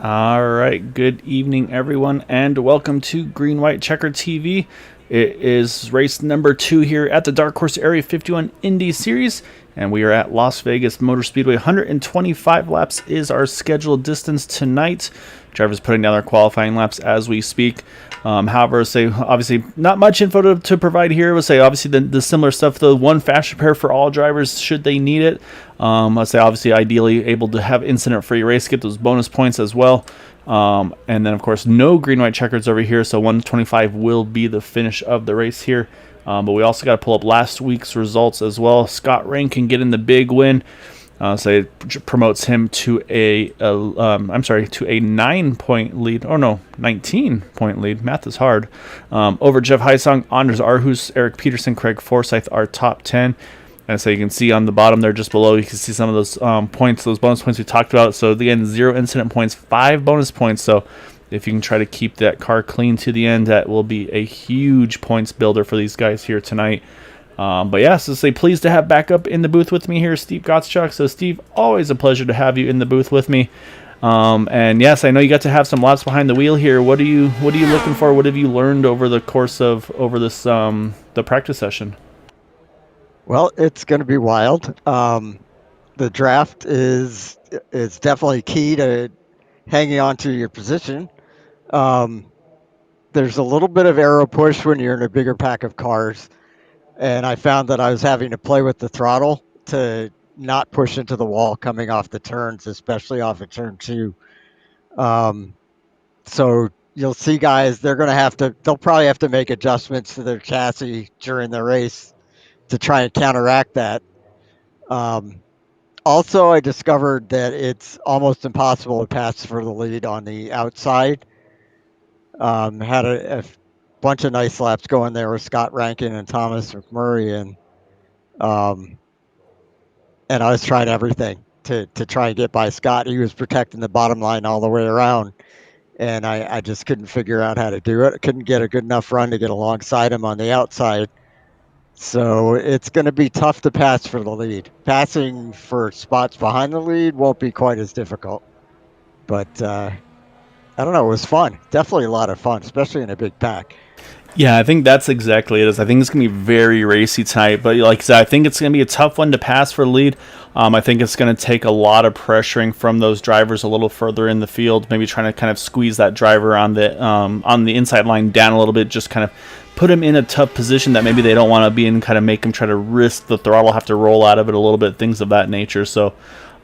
All right, good evening, everyone, and welcome to Green White Checker TV. It is race number 2 here at the Dark Horse Area 51 Indy Series, and we are at Las Vegas Motor Speedway. 125 laps is our scheduled distance tonight. Drivers putting down their qualifying laps as we speak. However, say obviously not much info to provide here. We'll say obviously the similar stuff. The one fast repair for all drivers should they need it. Let's say obviously ideally able to have incident-free race, get those bonus points as well. And then of course no green white checkers over here. So 125 will be the finish of the race here. But we also got to pull up last week's results as well. Scott Rankin getting the big win. So it promotes him to a 9-point lead. Oh no, 19-point lead. Math is hard. Over Jeff Heisong, Anders Arhus, Eric Peterson, Craig Forsyth are top 10. And so you can see on the bottom there, just below, you can see some of those points, those bonus points we talked about. So again, 0 incident points, 5 bonus points. So if you can try to keep that car clean to the end, that will be a huge points builder for these guys here tonight. But yeah, so say pleased to have back up in the booth with me here, Steve Gottschalk. So Steve, always a pleasure to have you in the booth with me. And yes, I know you got to have some laps behind the wheel here. What are you looking for? What have you learned over the course of this the practice session? Well, it's going to be wild. The draft is definitely key to hanging on to your position. There's a little bit of aero push when you're in a bigger pack of cars. And I found that I was having to play with the throttle to not push into the wall coming off the turns, especially off of turn 2. So you'll see guys, they'll probably have to make adjustments to their chassis during the race to try and counteract that. Also, I discovered that it's almost impossible to pass for the lead on the outside. Had a bunch of nice laps going there with Scott Rankin and Thomas McMurray, and I was trying everything to try and get by Scott. He was protecting the bottom line all the way around, and I just couldn't figure out how to do it. I couldn't get a good enough run to get alongside him on the outside. So it's going to be tough to pass for the lead. Passing for spots behind the lead won't be quite as difficult, but I don't know. It was fun. Definitely a lot of fun, especially in a big pack. Yeah, I think that's exactly it. I think it's going to be very racy tonight, but like I said, I think it's going to be a tough one to pass for the lead. I think it's going to take a lot of pressuring from those drivers a little further in the field, maybe trying to kind of squeeze that driver on the inside line down a little bit, just kind of put him in a tough position that maybe they don't want to be in, kind of make him try to risk the throttle, have to roll out of it a little bit, things of that nature. So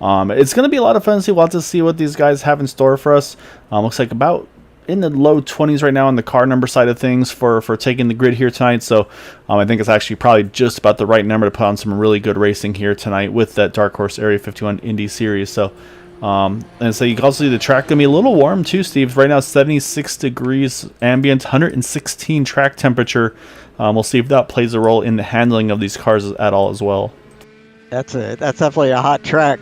it's going to be a lot of fun to see. We'll have to see what these guys have in store for us. Looks like about in the low 20s right now on the car number side of things for taking the grid here tonight. So I think it's actually probably just about the right number to put on some really good racing here tonight with that Dark Horse Area 51 Indy Series. So and so you can also see the track gonna be a little warm too, Steve. Right now 76 degrees ambient, 116 track temperature. We'll see if that plays a role in the handling of these cars at all as well. That's definitely a hot track.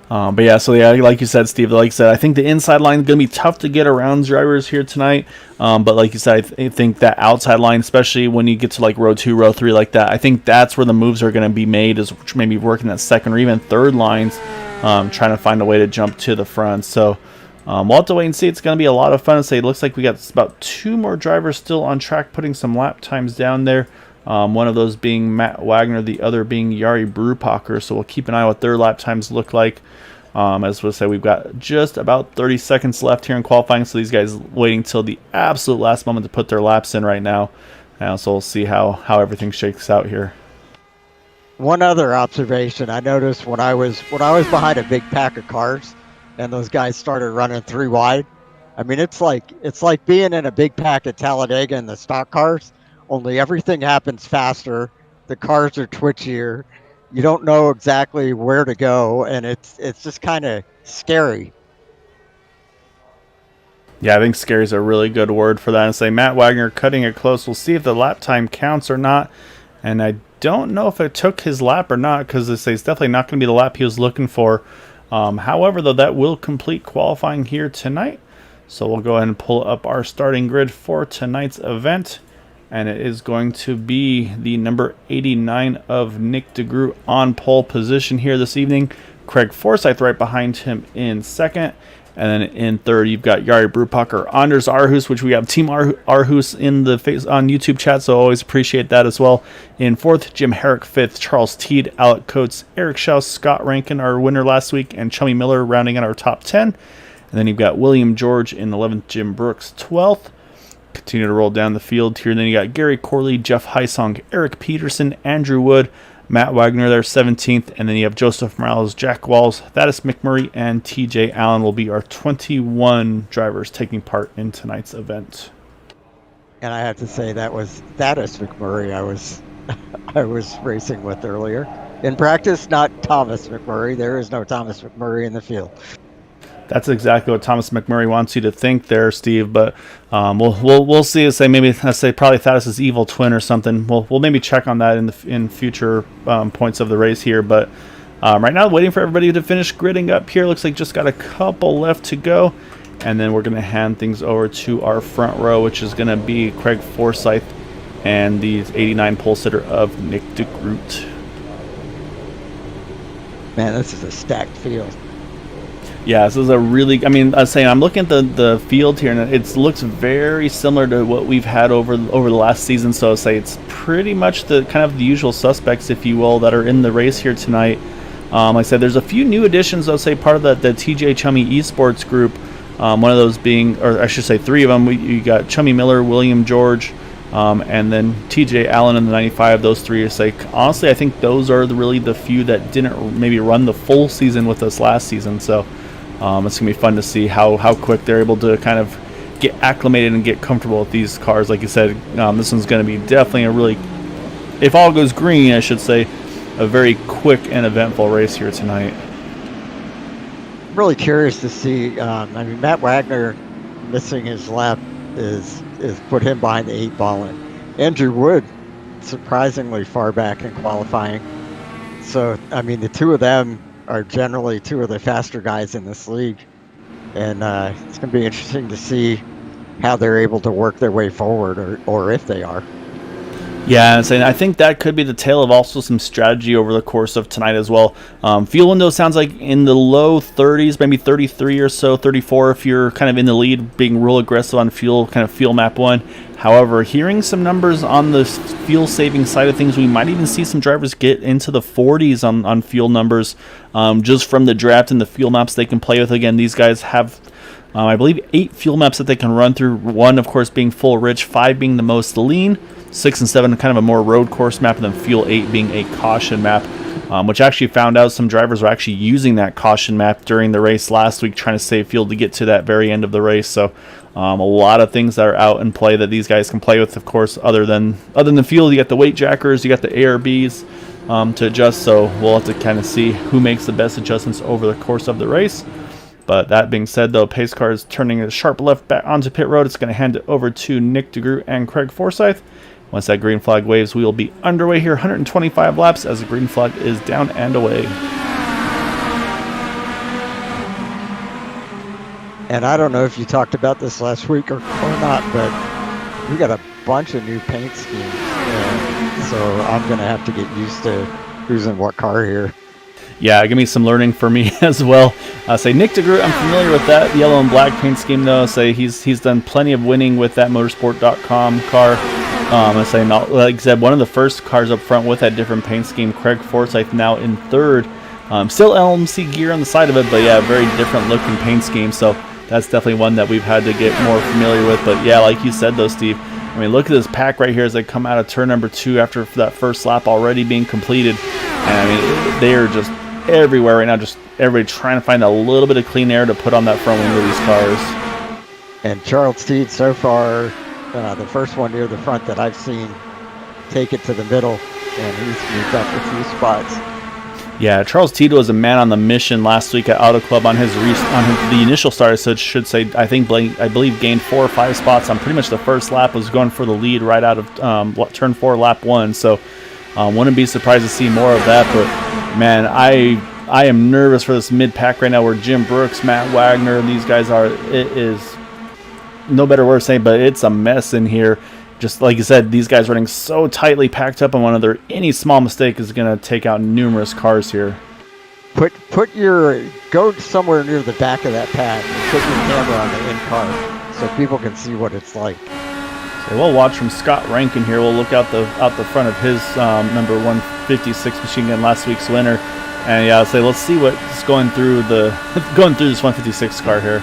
But yeah, so yeah, like you said, Steve, like I said, I think the inside line is going to be tough to get around drivers here tonight. But like you said, I think that outside line, especially when you get to like row 2, row 3 like that, I think that's where the moves are going to be made, is maybe working that second or even third lines, trying to find a way to jump to the front. So we'll have to wait and see. It's going to be a lot of fun to say. It looks like we got about 2 more drivers still on track, putting some lap times down there. One of those being Matt Wagner, the other being Jari Brupacher. So we'll keep an eye on what their lap times look like. As we'll say, we've got just about 30 seconds left here in qualifying, so these guys waiting till the absolute last moment to put their laps in right now. So we'll see how everything shakes out here. One other observation I noticed when I was behind a big pack of cars, and those guys started running 3 wide. I mean, it's like being in a big pack at Talladega in the stock cars. Only everything happens faster. The cars are twitchier. You don't know exactly where to go, and it's just kind of scary. Yeah, I think scary is a really good word for that. And say Matt Wagner cutting it close. We'll see if the lap time counts or not. And I don't know if it took his lap or not, because it's definitely not going to be the lap he was looking for. However, though, that will complete qualifying here tonight. So we'll go ahead and pull up our starting grid for tonight's event. And it is going to be the number 89 of Nick DeGroot on pole position here this evening. Craig Forsyth right behind him in second. And then in third, you've got Jari Brupaker, Anders Arhus, which we have Team Arhus in the on YouTube chat, so always appreciate that as well. In fourth, Jim Herrick. Fifth, Charles Teed, Alec Coates, Eric Schaus, Scott Rankin, our winner last week, and Chummy Miller rounding out our top 10. And then you've got William George in 11th, Jim Brooks 12th. Continue to roll down the field here. And then you got Gary Corley, Jeff Heisong, Eric Peterson, Andrew Wood, Matt Wagner there 17th, and then you have Joseph Morales, Jack Walls, Thaddeus McMurray, and TJ Allen will be our 21 drivers taking part in tonight's event. And I have to say that was Thaddeus McMurray I was racing with earlier. In practice, not Thomas McMurray. There is no Thomas McMurray in the field. That's exactly what Thomas McMurray wants you to think there, Steve. But we'll see. Let's say probably Thaddeus' evil twin or something. We'll maybe check on that in future points of the race here. But right now, waiting for everybody to finish gridding up here. Looks like just got a couple left to go, and then we're going to hand things over to our front row, which is going to be Craig Forsyth and the 89 pole sitter of Nick DeGroot. Man, this is a stacked field. Yeah, this is a really, I was saying, I'm looking at the field here, and it looks very similar to what we've had over the last season. So I'll say it's pretty much the kind of the usual suspects, if you will, that are in the race here tonight. Like I said, there's a few new additions, I'll say, part of the TJ Chummy Esports group. One of those being, or I should say three of them, you got Chummy Miller, William George, and then TJ Allen in the 95. Those three is honestly, I think those are really the few that didn't maybe run the full season with us last season. So it's going to be fun to see how quick they're able to kind of get acclimated and get comfortable with these cars. Like you said, this one's going to be definitely a really, if all goes green, I should say, a very quick and eventful race here tonight. I'm really curious to see. Matt Wagner missing his lap is put him behind the 8-ball, and Andrew Wood surprisingly far back in qualifying. So, the two of them are generally two of the faster guys in this league, and it's going to be interesting to see how they're able to work their way forward, or if they are. Yeah, and I think that could be the tale of also some strategy over the course of tonight as well. Fuel window sounds like in the low 30s, maybe 33 or so, 34 if you're kind of in the lead, being real aggressive on fuel, kind of fuel map 1. However, hearing some numbers on the fuel saving side of things, we might even see some drivers get into the 40s on fuel numbers just from the draft and the fuel maps they can play with. Again, these guys have, I believe, 8 fuel maps that they can run through. 1, of course, being full rich, 5 being the most lean, 6 and 7 kind of a more road course map, and then fuel 8 being a caution map, which actually found out some drivers were actually using that caution map during the race last week, trying to save fuel to get to that very end of the race. So a lot of things that are out in play that these guys can play with, of course, other than the fuel. You got the weight jackers, you got the ARBs to adjust, so we'll have to kind of see who makes the best adjustments over the course of the race. But that being said, though, pace car is turning a sharp left back onto pit road. It's going to hand it over to Nick DeGroot and Craig Forsyth. Once that green flag waves, we will be underway here, 125 laps as the green flag is down and away. And I don't know if you talked about this last week or not, but we got a bunch of new paint schemes. So I'm going to have to get used to who's in what car here. Yeah, give me some learning for me as well. Say Nick DeGroot, I'm familiar with that yellow and black paint scheme, though. Say he's done plenty of winning with that motorsport.com car. I say, like I said, one of the first cars up front with that different paint scheme. Craig Forsyth now in third. Still LMC gear on the side of it, but yeah, very different looking paint scheme. So that's definitely one that we've had to get more familiar with. But yeah, like you said, though, Steve, look at this pack right here as they come out of turn number 2 after that first lap already being completed. And they are just everywhere right now, just everybody trying to find a little bit of clean air to put on that front wing of these cars. And Charles Teed, so far, the first one near the front that I've seen, take it to the middle, and he's moved up a few spots. Yeah, Charles Tito was a man on the mission last week at Auto Club on the initial start. So it should say I believe gained 4 or 5 spots on pretty much the first lap. Was going for the lead right out of turn 4, lap 1. So wouldn't be surprised to see more of that. But man, I am nervous for this mid pack right now, where Jim Brooks, Matt Wagner, these guys are. It is no better word to say, but it's a mess in here. Just like you said, these guys running so tightly packed up on one another. Any small mistake is going to take out numerous cars here. Go somewhere near the back of that pack and put your camera on the in car so people can see what it's like. So we'll watch from Scott Rankin here. We'll look out the front of his number 156 machine gun, last week's winner, and yeah, I'll say let's see what's going through this 156 car here.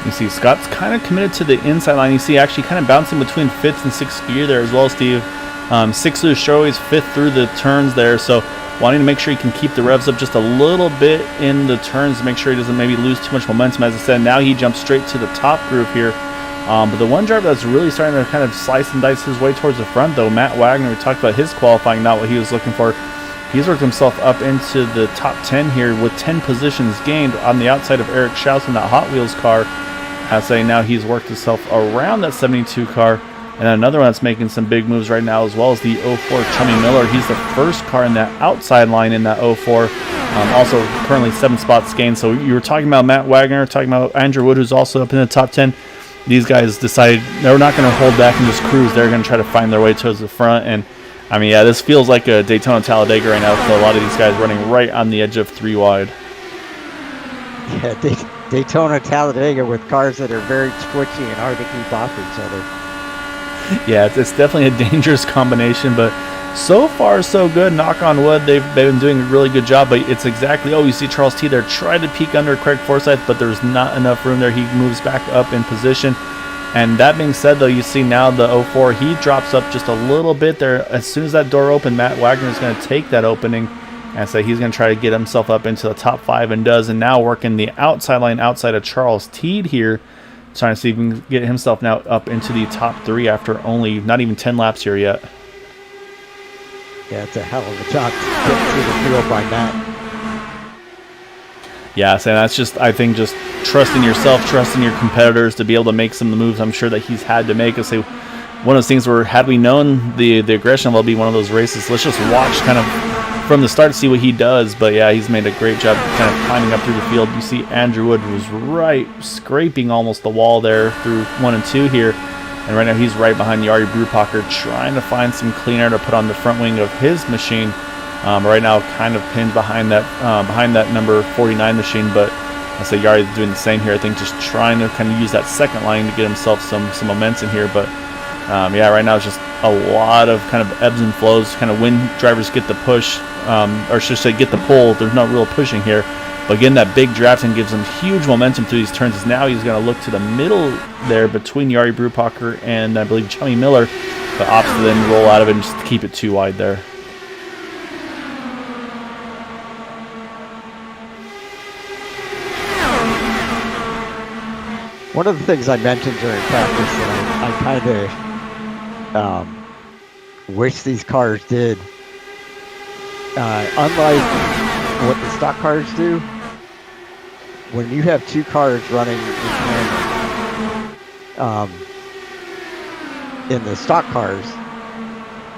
You see Scott's kind of committed to the inside line. You see actually kind of bouncing between 5th and 6th gear there as well, Steve. 6th through the show, he's 5th through the turns there, so wanting to make sure he can keep the revs up just a little bit in the turns to make sure he doesn't maybe lose too much momentum. As I said, now he jumps straight to the top group here. But the one driver that's really starting to kind of slice and dice his way towards the front, though, Matt Wagner, we talked about his qualifying, not what he was looking for. He's worked himself up into the top 10 here with 10 positions gained on the outside of Eric Schaus in that Hot Wheels car. I say now he's worked himself around that 72 car. And another one that's making some big moves right now as well is the 04 Chummy Miller. He's the first car in that outside line in that 04. Also currently 7 spots gained. So you were talking about Matt Wagner, talking about Andrew Wood, who's also up in the top 10. These guys decided they're not going to hold back and just cruise. They're going to try to find their way towards the front. And I mean, yeah, this feels like a Daytona Talladega right now with a lot of these guys running right on the edge of 3 wide. Yeah, Daytona Talladega with cars that are very twitchy and hard to keep off each other. Yeah, it's definitely a dangerous combination, but so far so good. Knock on wood, they've been doing a really good job. But it's exactly, you see Charles T there try to peek under Craig Forsyth, but there's not enough room there. He moves back up in position. And that being said, though, you see now the 04, he drops up just a little bit there. As soon as that door opened, Matt Wagner is going to take that opening. And so he's going to try to get himself up into the top 5 and does. And now working the outside line outside of Charles Teed here, trying to see if he can get himself now up into the top 3 after only not even 10 laps here yet. Yeah, it's a hell of a job to get through the field by Matt. Yeah, so that's just, I think, just trusting yourself, trusting your competitors to be able to make some of the moves I'm sure that he's had to make. I say one of those things where had we known the aggression will be one of those races, let's just watch kind of from the start to see what he does. But yeah, he's made a great job kind of climbing up through the field. You see Andrew Wood was right scraping almost the wall there through 1 and 2 here. And right now he's right behind Yari Brupacher trying to find some clean air to put on the front wing of his machine. Right now kind of pinned behind that number 49 machine, but I say Yari's doing the same here. I think just trying to kind of use that second line to get himself some momentum here. But yeah, right now it's just a lot of kind of ebbs and flows, kind of when drivers get the push, or should I say get the pull. There's no real pushing here. But again, that big drafting gives him huge momentum through these turns. As now he's going to look to the middle there between Yari Brupacher and I believe Chummy Miller, but opts to then roll out of it and just keep it too wide there. One of the things I mentioned during practice that I kind of wish these cars did, unlike what the stock cars do, when you have 2 cars running in tandem, in the stock cars,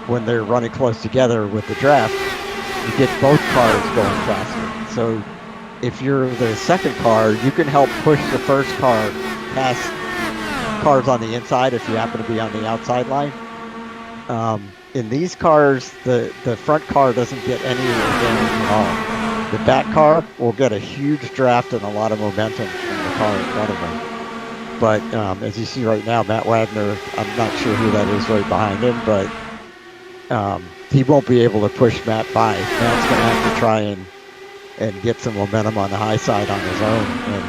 when they're running close together with the draft, you get both cars going faster. So if you're the second car, you can help push the first car past cars on the inside if you happen to be on the outside line. In these cars, the front car doesn't get any advantage at all. The back car will get a huge draft and a lot of momentum from the car in front of them. But as you see right now, Matt Wagner, I'm not sure who that is right behind him, but he won't be able to push Matt by. Matt's going to have to try and get some momentum on the high side on his own. And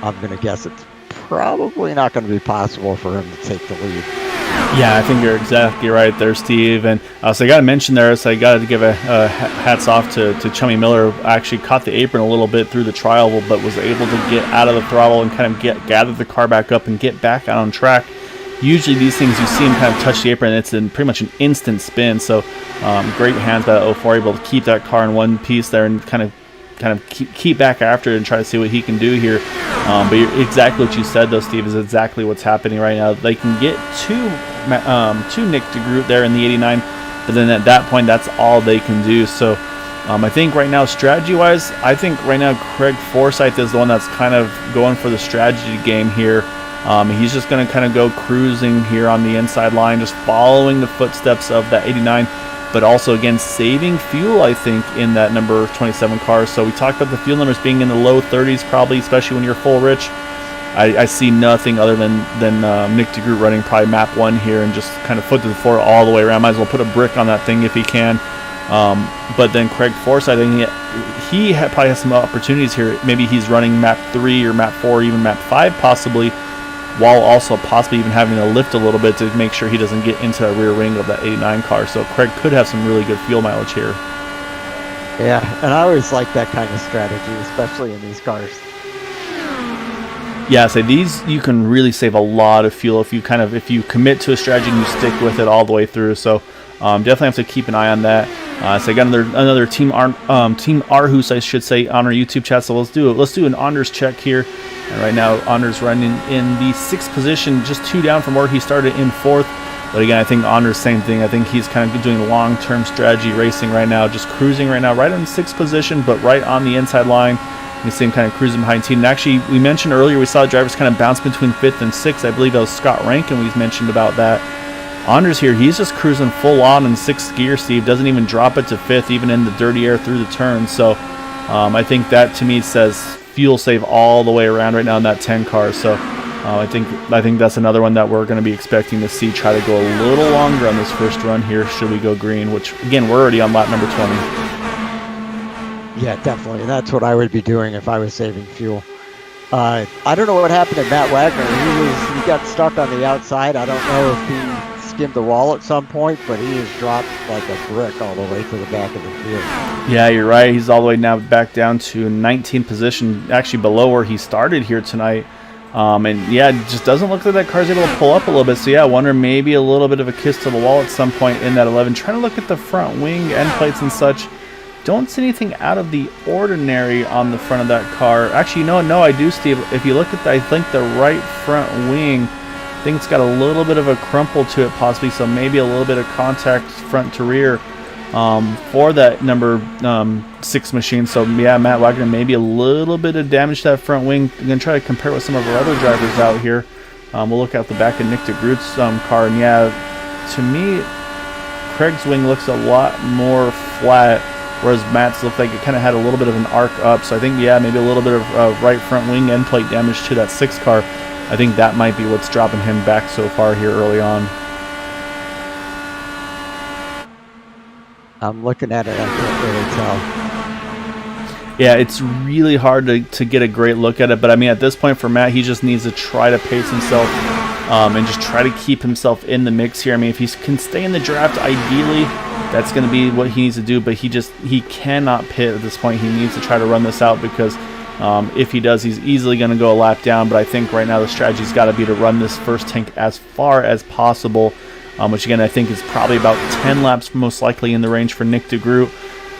I'm going to guess it's probably not going to be possible for him to take the lead. Yeah, I think you're exactly right there, Steve. And so I got to mention there, so I got to give a hats off to Chummy Miller. Actually caught the apron a little bit through the trial, but was able to get out of the throttle and kind of gather the car back up and get back out on track. Usually these things, you see him kind of touch the apron, and it's in pretty much an instant spin. So great hands by that 04, able to keep that car in one piece there and kind of keep back after it and try to see what he can do here. But exactly what you said, though, Steve, is exactly what's happening right now. They can get to Nick DeGroot there in the 89, but then at that point, that's all they can do. So I think right now, strategy-wise, I think right now Craig Forsyth is the one that's kind of going for the strategy game here. He's just going to kind of go cruising here on the inside line, just following the footsteps of that 89, but also, again, saving fuel, I think, in that number 27 car. So we talked about the fuel numbers being in the low 30s, probably, especially when you're full rich. I see nothing other than Nick DeGroot running probably map 1 here and just kind of foot to the floor all the way around. Might as well put a brick on that thing if he can. But then Craig Forsyth, I think he probably has some opportunities here. Maybe he's running map 3 or map 4 or even map 5 possibly, while also possibly even having to lift a little bit to make sure he doesn't get into the rear wing of that 89 car. So Craig could have some really good fuel mileage here. Yeah, and I always like that kind of strategy, especially in these cars. Yeah, so these you can really save a lot of fuel if you commit to a strategy and you stick with it all the way through. So definitely have to keep an eye on that. So I got another Team Aarhus, I should say, on our YouTube chat. So let's do an honors check here. And right now, Anders running in the 6th position, just 2 down from where he started in 4th. But again, I think Anders, same thing. I think he's kind of doing long-term strategy racing right now, just cruising right now, right in 6th position, but right on the inside line. You see him kind of cruising behind team. And actually, we mentioned earlier, we saw drivers kind of bounce between 5th and 6th. I believe that was Scott Rankin we mentioned about that. Anders here, he's just cruising full on in 6th gear, Steve. Doesn't even drop it to 5th, even in the dirty air through the turn. So I think that, to me, says fuel save all the way around right now in that 10 car. So I think that's another one that we're going to be expecting to see try to go a little longer on this first run here should we go green, which, again, we're already on lap number 20. Yeah, definitely. And that's what I would be doing if I was saving fuel. I don't know what happened to Matt Wagner. He got stuck on the outside. I don't know if he skimmed the wall at some point, but he has dropped like a brick all the way to the back of the field. Yeah, you're right. He's all the way now back down to 19th position, actually below where he started here tonight. And yeah, it just doesn't look like that car's able to pull up a little bit. So yeah, I wonder maybe a little bit of a kiss to the wall at some point in that 11. Trying to look at the front wing, end plates and such. Don't see anything out of the ordinary on the front of that car. Actually, no, I do, Steve. If you look at I think the right front wing, I think it's got a little bit of a crumple to it possibly, so maybe a little bit of contact front to rear for that number 6 machine. So yeah, Matt Wagner, maybe a little bit of damage to that front wing. I'm going to try to compare with some of our other drivers out here. We'll look at the back of Nick DeGroot's car, and yeah, to me, Craig's wing looks a lot more flat, whereas Matt's looked like it kind of had a little bit of an arc up. So I think, yeah, maybe a little bit of right front wing end plate damage to that 6 car. I think that might be what's dropping him back so far here early on. I'm looking at it, I can't really tell. Yeah, it's really hard to get a great look at it. But, I mean, at this point for Matt, he just needs to try to pace himself and just try to keep himself in the mix here. I mean, if he can stay in the draft, ideally, that's going to be what he needs to do, but he cannot pit at this point. He needs to try to run this out because if he does, he's easily going to go a lap down. But I think right now the strategy's got to be to run this first tank as far as possible, which again I think is probably about 10 laps most likely in the range for Nick DeGroot.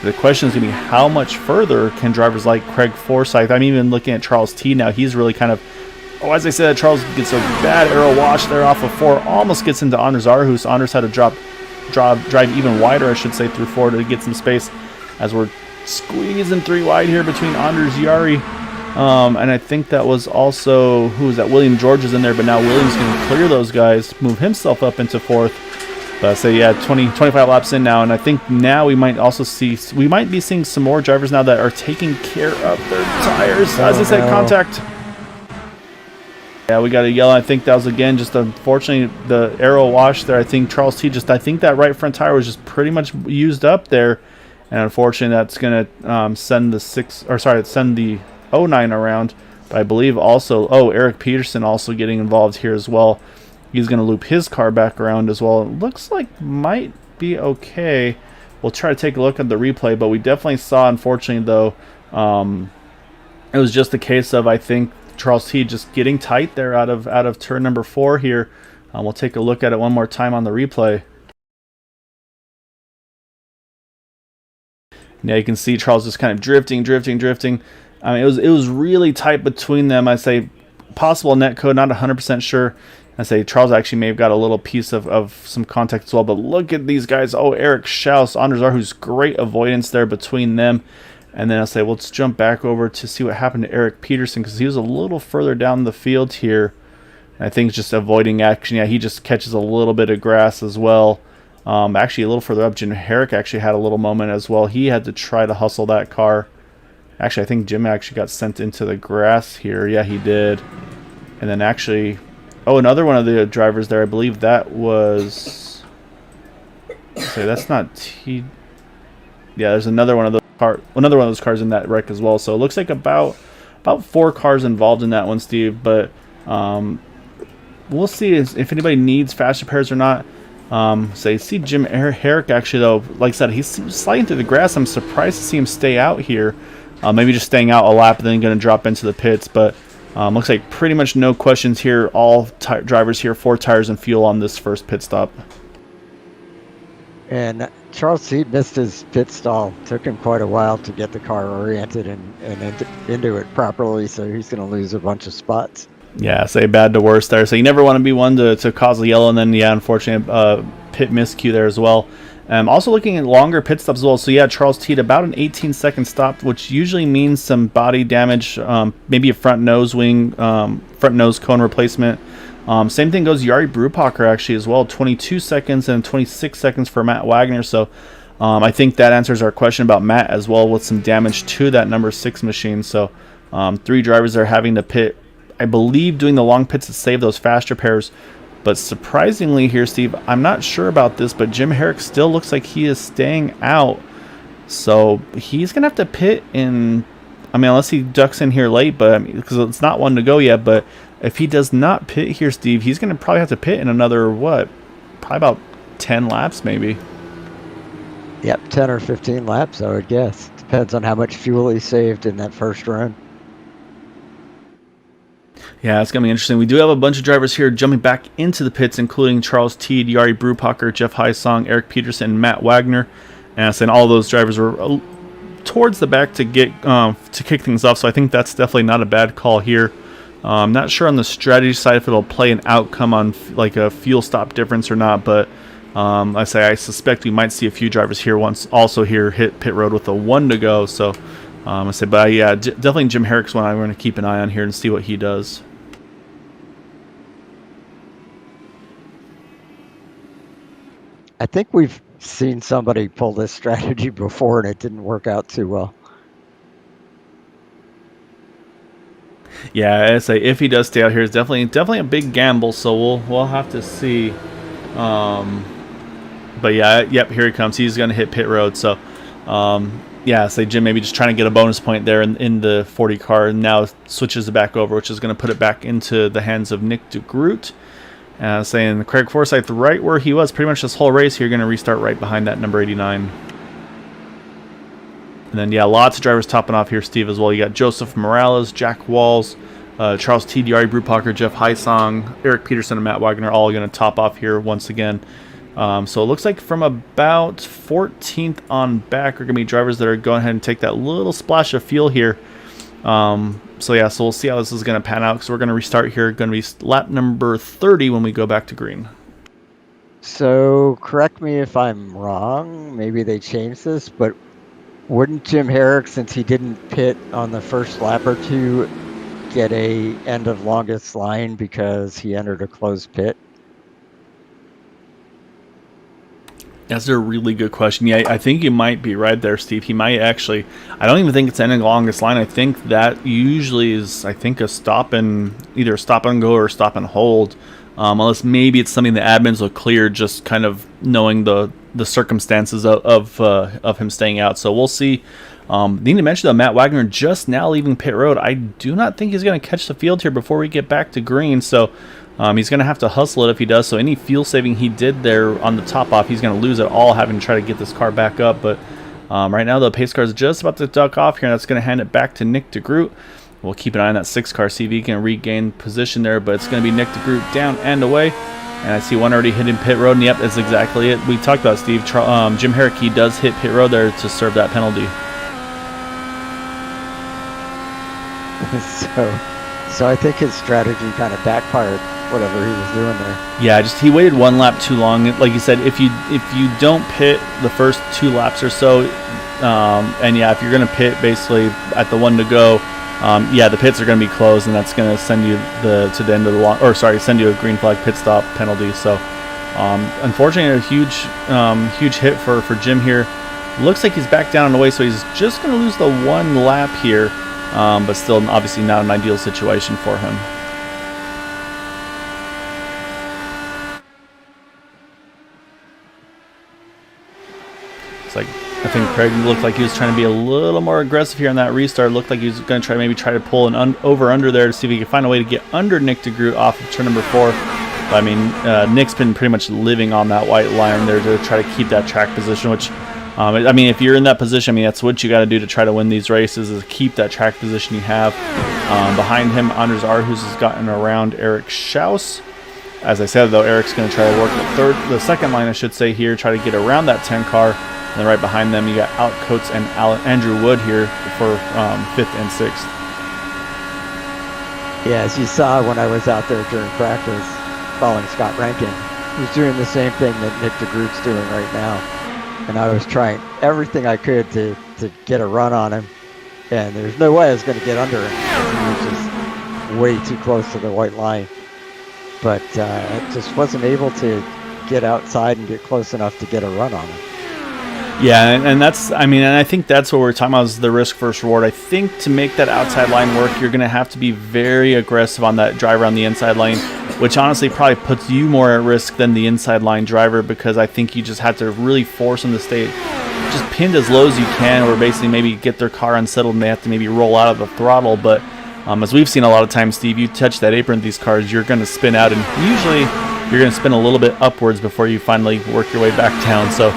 The question is going to be how much further can drivers like Craig Forsyth, I'm even looking at Charles T now, he's really kind of, as I said, Charles gets a bad arrow wash there off of 4, almost gets into Anders Aarhus. Anders had to drive even wider, I should say, through 4 to get some space as we're squeezing 3 wide here between Anders Yari. And I think that was also, who was that? William George is in there, but now William's going to clear those guys, move himself up into 4th. But so yeah, 25 laps in now, and I think now we might be seeing some more drivers now that are taking care of their tires. As I said, contact. Yeah, we got a yellow. I think that was, again, just unfortunately the arrow wash there. I think Charles T I think that right front tire was just pretty much used up there. And unfortunately, that's going to send the 09 around. But I believe also, Eric Peterson also getting involved here as well. He's going to loop his car back around as well. It looks like might be okay. We'll try to take a look at the replay, but we definitely saw, unfortunately, though, it was just a case of, I think, Charles T just getting tight there out of turn number 4 here. We'll take a look at it one more time on the replay. Yeah, you can see Charles just kind of drifting. I mean, it was really tight between them. I say possible net code, not 100% sure. I say Charles actually may have got a little piece of some contact as well. But look at these guys. Oh, Eric Schaus, Anders Arhu's great avoidance there between them. And then I'll say, let's jump back over to see what happened to Eric Peterson, because he was a little further down the field here. I think just avoiding action. Yeah, he just catches a little bit of grass as well. Actually, a little further up, Jim Herrick actually had a little moment as well. He had to try to hustle that car. Actually, I think Jim actually got sent into the grass here. Yeah, he did. And then actually, oh, another one of the drivers there, I believe that was... Okay, that's not T... Yeah, there's another one of those cars in that wreck as well. So it looks like about 4 cars involved in that one, Steve. But we'll see if anybody needs fast repairs or not. So you see Jim Herrick actually, though, like I said, he's sliding through the grass. I'm surprised to see him stay out here. Maybe just staying out a lap and then going to drop into the pits. But looks like pretty much no questions here. All drivers here, 4 tires and fuel on this first pit stop. And Charles C missed his pit stall. Took him quite a while to get the car oriented and into it properly, so he's going to lose a bunch of spots. Yeah, say bad to worse there. So you never want to be one to cause a yellow, and then, yeah, unfortunately, pit miscue there as well. Also looking at longer pit stops as well. So, yeah, Charles T about an 18-second stop, which usually means some body damage, maybe a front nose cone replacement. Same thing goes Jari Brupacher actually as well, 22 seconds and 26 seconds for Matt Wagner. So I think that answers our question about Matt as well, with some damage to that number 6 machine. So 3 drivers are having to pit, I believe, doing the long pits to save those fast repairs. But surprisingly here, Steve, I'm not sure about this, but Jim Herrick still looks like he is staying out. So he's going to have to pit in, I mean, unless he ducks in here late, but I mean, because it's not one to go yet. But if he does not pit here, Steve, he's going to probably have to pit in another, what, probably about 10 laps maybe. Yep, 10 or 15 laps, I would guess. Depends on how much fuel he saved in that first run. Yeah, it's going to be interesting. We do have a bunch of drivers here jumping back into the pits, including Charles Teed, Jari Brupacher, Jeff Heisong, Eric Peterson, and Matt Wagner. And saying all those drivers were towards the back to get to kick things off, so I think that's definitely not a bad call here. I'm not sure on the strategy side if it'll play an outcome on like a fuel stop difference or not, but I suspect we might see a few drivers here once also here hit pit road with a 1 to go. So but yeah, definitely Jim Herrick's one I'm going to keep an eye on here and see what he does. I think we've seen somebody pull this strategy before and it didn't work out too well. Yeah, I say if he does stay out here, it's definitely a big gamble. So we'll have to see. But yeah, yep, here he comes. He's going to hit pit road. So yeah, say Jim maybe just trying to get a bonus point there in the 40 car, and now switches it back over, which is going to put it back into the hands of Nick DeGroot. Saying Craig Forsyth right where he was pretty much this whole race here, going to restart right behind that number 89. And then, yeah, lots of drivers topping off here, Steve, as well. You got Joseph Morales, Jack Walls, Charles T. Jari Brupacher, Jeff Heisong, Eric Peterson, and Matt Wagner all going to top off here once again. So it looks like from about 14th on back are going to be drivers that are going ahead and take that little splash of fuel here. So yeah, so we'll see how this is going to pan out, because we're going to restart here. Going to be lap number 30 when we go back to green. So correct me if I'm wrong. Maybe they changed this, but wouldn't Jim Herrick, since he didn't pit on the first lap or two, get a end of longest line because he entered a closed pit? That's a really good question. Yeah, I think you might be right there, Steve. He might actually. I don't even think it's ending longest line. I think that usually is, I think, a stop and either a stop and go or stop and hold. Unless maybe it's something the admins will clear, just kind of knowing the circumstances of him staying out. So we'll see. Need to mention though, Matt Wagner just now leaving pit road. I do not think he's going to catch the field here before we get back to green, so he's going to have to hustle it if he does. So any fuel saving he did there on the top off, he's going to lose it all having to try to get this car back up. But right now the pace car is just about to duck off here, and that's going to hand it back to Nick DeGroot. We'll keep an eye on that 6 car, see if he can regain position there, but it's going to be Nick DeGroot down and away. And I see one already hitting pit road, and yep, that's exactly it. We talked about Steve. Jim Herrick does hit pit road there to serve that penalty. So I think his strategy kind of backfired, whatever he was doing there. Yeah, he waited 1 lap too long. Like you said, if you don't pit the first 2 laps or so, and yeah, if you're going to pit basically at the 1 to go, yeah, the pits are going to be closed, and that's going to send you to the end of the send you a green flag pit stop penalty. So, unfortunately, a huge hit for Jim here. Looks like he's back down on the way, so he's just going to lose the 1 lap here, but still, obviously, not an ideal situation for him. It's like, I think Craig looked like he was trying to be a little more aggressive here on that restart. Looked like he was going to try to pull an over-under there to see if he could find a way to get under Nick DeGroot off of turn number 4. But, I mean, Nick's been pretty much living on that white line there to try to keep that track position, which, I mean, if you're in that position, I mean, that's what you got to do to try to win these races, is keep that track position you have. Behind him, Anders Arhus has gotten around Eric Schaus. As I said, though, Eric's going to try to work the second line, I should say, here, try to get around that 10 car. And then right behind them, you got Alec Coates and Andrew Wood here for 5th and 6th. Yeah, as you saw when I was out there during practice following Scott Rankin, he was doing the same thing that Nick DeGroot's doing right now. And I was trying everything I could to get a run on him. And there's no way I was going to get under him. He was just way too close to the white line. But I just wasn't able to get outside and get close enough to get a run on him. Yeah, and that's, I mean, and I think that's what we're talking about, is the risk versus reward. I think to make that outside line work, you're going to have to be very aggressive on that driver on the inside lane, which honestly probably puts you more at risk than the inside line driver, because I think you just have to really force them to stay just pinned as low as you can, or basically maybe get their car unsettled and they have to maybe roll out of the throttle. But as we've seen a lot of times, Steve, you touch that apron with these cars, you're going to spin out, and usually you're going to spin a little bit upwards before you finally work your way back down. So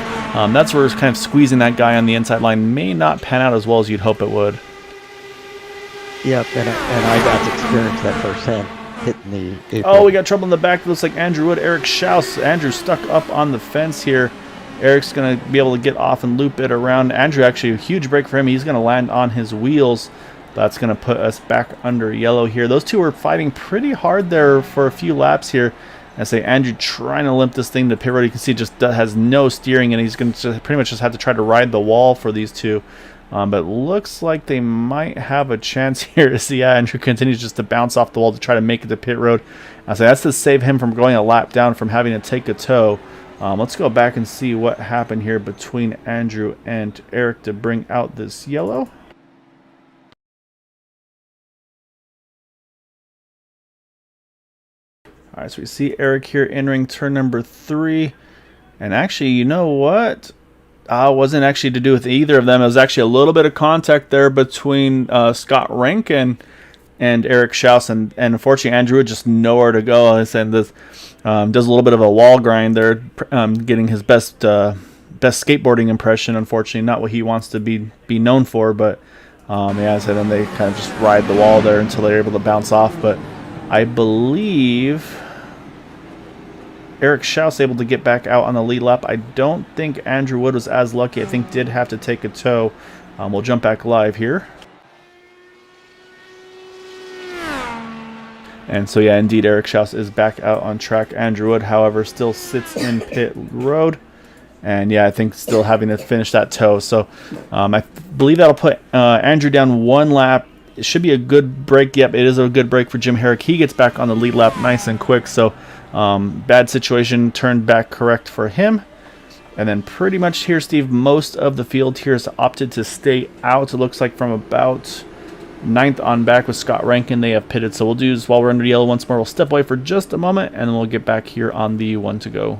that's where kind of squeezing that guy on the inside line may not pan out as well as you'd hope it would. Yep, and I got to experience that firsthand, hitting the apron. Oh, we got trouble in the back. It looks like Andrew Wood, Eric Schaus. Andrew stuck up on the fence here. Eric's going to be able to get off and loop it around. Andrew, actually, a huge break for him. He's going to land on his wheels. That's going to put us back under yellow here. Those two were fighting pretty hard there for a few laps here. I say Andrew trying to limp this thing to pit road. You can see it just has no steering, and he's going to pretty much just have to try to ride the wall for these two. But looks like they might have a chance here. See, yeah, Andrew continues just to bounce off the wall to try to make it to pit road. I say that's to save him from going a lap down from having to take a tow. Let's go back and see what happened here between Andrew and Eric to bring out this yellow. All right, so we see Eric here entering turn number 3. And actually, you know what? It wasn't actually to do with either of them. It was actually a little bit of contact there between Scott Rankin and Eric Schaus. And unfortunately, Andrew had just nowhere to go. I said this does a little bit of a wall grind there, getting his best skateboarding impression. Unfortunately, not what he wants to be known for. But yeah, I said, and they kind of just ride the wall there until they're able to bounce off. But I believe Eric Schaus able to get back out on the lead lap. I don't think Andrew Wood was as lucky. I think did have to take a tow. We'll jump back live here. And so, yeah, indeed, Eric Schaus is back out on track. Andrew Wood, however, still sits in pit road. And, yeah, I think still having to finish that tow. So I believe that'll put Andrew down 1 lap. It should be a good break. Yep, it is a good break for Jim Herrick. He gets back on the lead lap nice and quick. So bad situation turned back correct for him. And then pretty much here, Steve, most of the field here has opted to stay out. It looks like from about 9th on back with Scott Rankin, they have pitted. So we'll do this while we're under yellow once more. We'll step away for just a moment, and then we'll get back here on the 1 to go.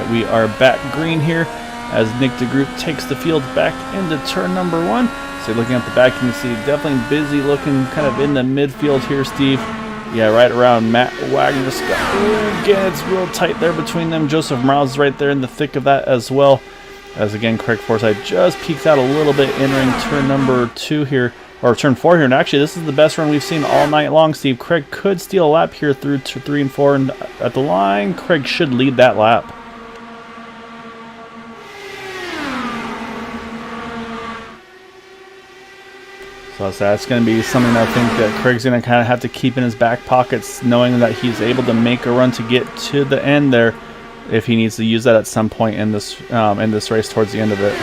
right, we are back green here as Nick DeGroot takes the field back into turn number 1. So looking at the back, you can see definitely busy looking kind of in the midfield here, Steve. Yeah, right around Matt Wagner. Again, it's real tight there between them. Joseph Morales is right there in the thick of that as well. As again, Craig Forsyth just peeks out a little bit entering turn number 2 here, or turn 4 here. And actually, this is the best run we've seen all night long, Steve. Craig could steal a lap here through to 3 and 4, and at the line, Craig should lead that lap. So that's going to be something that I think that Craig's going to kind of have to keep in his back pockets, knowing that he's able to make a run to get to the end there, if he needs to use that at some point in this race towards the end of it.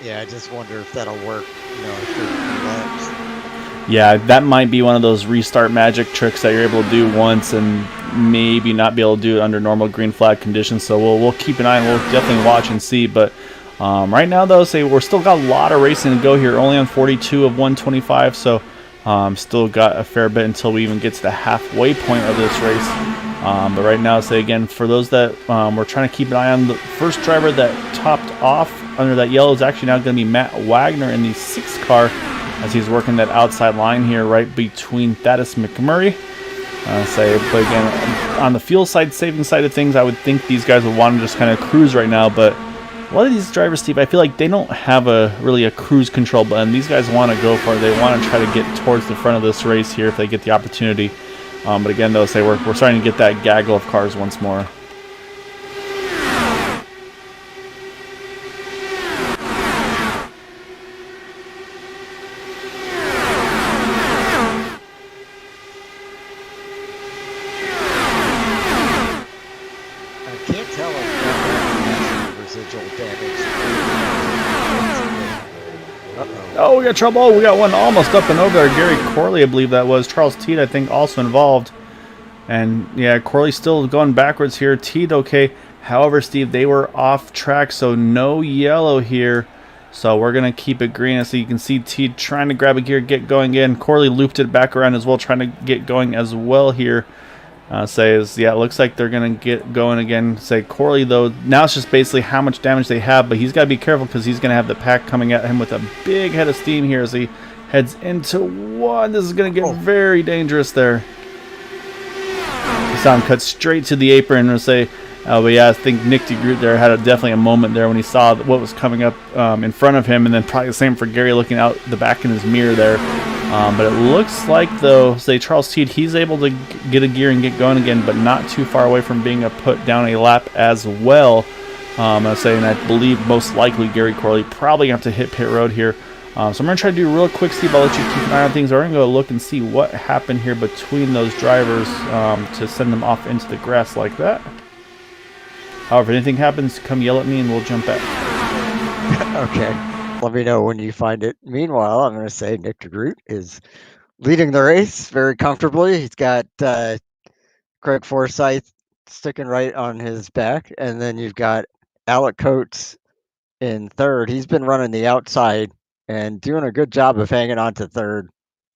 Yeah, I just wonder if that'll work, you know, for laps. Yeah, that might be one of those restart magic tricks that you're able to do once and maybe not be able to do it under normal green flag conditions. So we'll keep an eye and we'll definitely watch and see. But right now, though, we're still got a lot of racing to go here, only on 42 of 125. So still got a fair bit until we even get to the halfway point of this race. But right now, again, for those that we're trying to keep an eye on, the first driver that topped off under that yellow is actually now going to be Matt Wagner in the 6th car, as he's working that outside line here right between Thaddeus McMurray. But again, on the fuel side, saving side of things, I would think these guys would want to just kind of cruise right now. But a lot of these drivers, Steve, I feel like they don't have really a cruise control button. These guys want to go for it. They want to try to get towards the front of this race here if they get the opportunity. But again, though, we're starting to get that gaggle of cars once more. Oh, we got trouble. Oh, we got one almost up and over there. Gary Corley, I believe that was. Charles Teed, I think, also involved. And yeah, Corley still going backwards here. Teed, okay. However, Steve, they were off track, so no yellow here. So we're going to keep it green. So you can see Teed trying to grab a gear, get going again. Corley looped it back around as well, trying to get going as well here. Yeah, it looks like they're going to get going again. Corley, though, now it's just basically how much damage they have, but he's got to be careful because he's going to have the pack coming at him with a big head of steam here as he heads into 1. This is going to get very dangerous there. You saw him cut straight to the apron and but yeah, I think Nick DeGroot there had definitely a moment there when he saw what was coming up in front of him, and then probably the same for Gary looking out the back in his mirror there. But it looks like, though, Charles Teed, he's able to get a gear and get going again, but not too far away from being put down a lap as well. And I believe most likely Gary Corley probably going to have to hit pit road here. So I'm going to try to do real quick, Steve. I'll let you keep an eye on things. We're going to go look and see what happened here between those drivers to send them off into the grass like that. However, if anything happens, come yell at me and we'll jump back. Okay. Let me know when you find it. Meanwhile, I'm going to say Nick DeGroot is leading the race very comfortably. He's got Craig Forsyth sticking right on his back, and then you've got Alec Coates in 3rd. He's been running the outside and doing a good job of hanging on to 3rd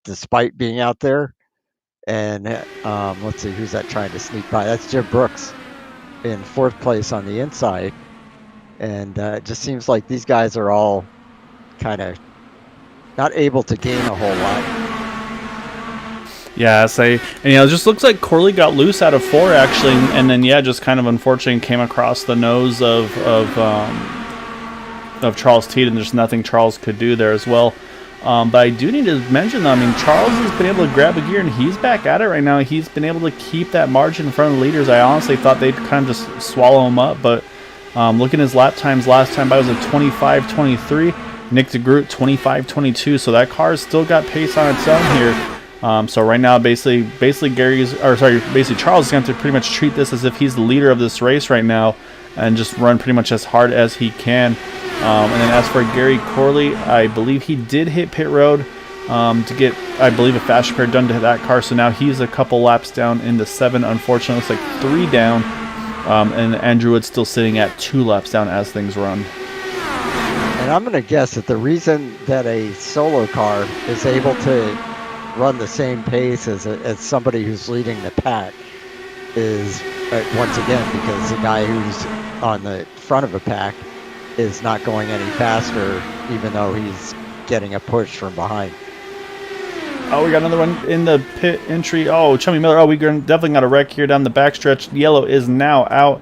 despite being out there. And let's see, who's that trying to sneak by? That's Jim Brooks in 4th place on the inside. And it just seems like these guys are all kind of not able to gain a whole lot. Yeah, and it just looks like Corley got loose out of 4 actually, and then just kind of unfortunately came across the nose of Charles Teed, and there's nothing Charles could do there as well. But I do need to mention, Charles has been able to grab a gear, and he's back at it right now. He's been able to keep that margin in front of the leaders. I honestly thought they'd kind of just swallow him up, but looking at his lap times last time, I was at 25:23. Nick DeGroot 25:22. So that car's still got pace on its own here. So right now, basically Charles is going to have to pretty much treat this as if he's the leader of this race right now, and just run pretty much as hard as he can. And then as for Gary Corley, I believe he did hit pit road to get, I believe, a fast repair done to that car. So now he's a couple laps down into 7. Unfortunately, it's like 3 down. And Andrew Wood's still sitting at 2 laps down as things run. And I'm going to guess that the reason that a solo car is able to run the same pace as somebody who's leading the pack is once again, because the guy who's on the front of a pack is not going any faster, even though he's getting a push from behind. Oh, we got another one in the pit entry. Oh, Chummy Miller. Oh, we definitely got a wreck here down the backstretch. Yellow is now out.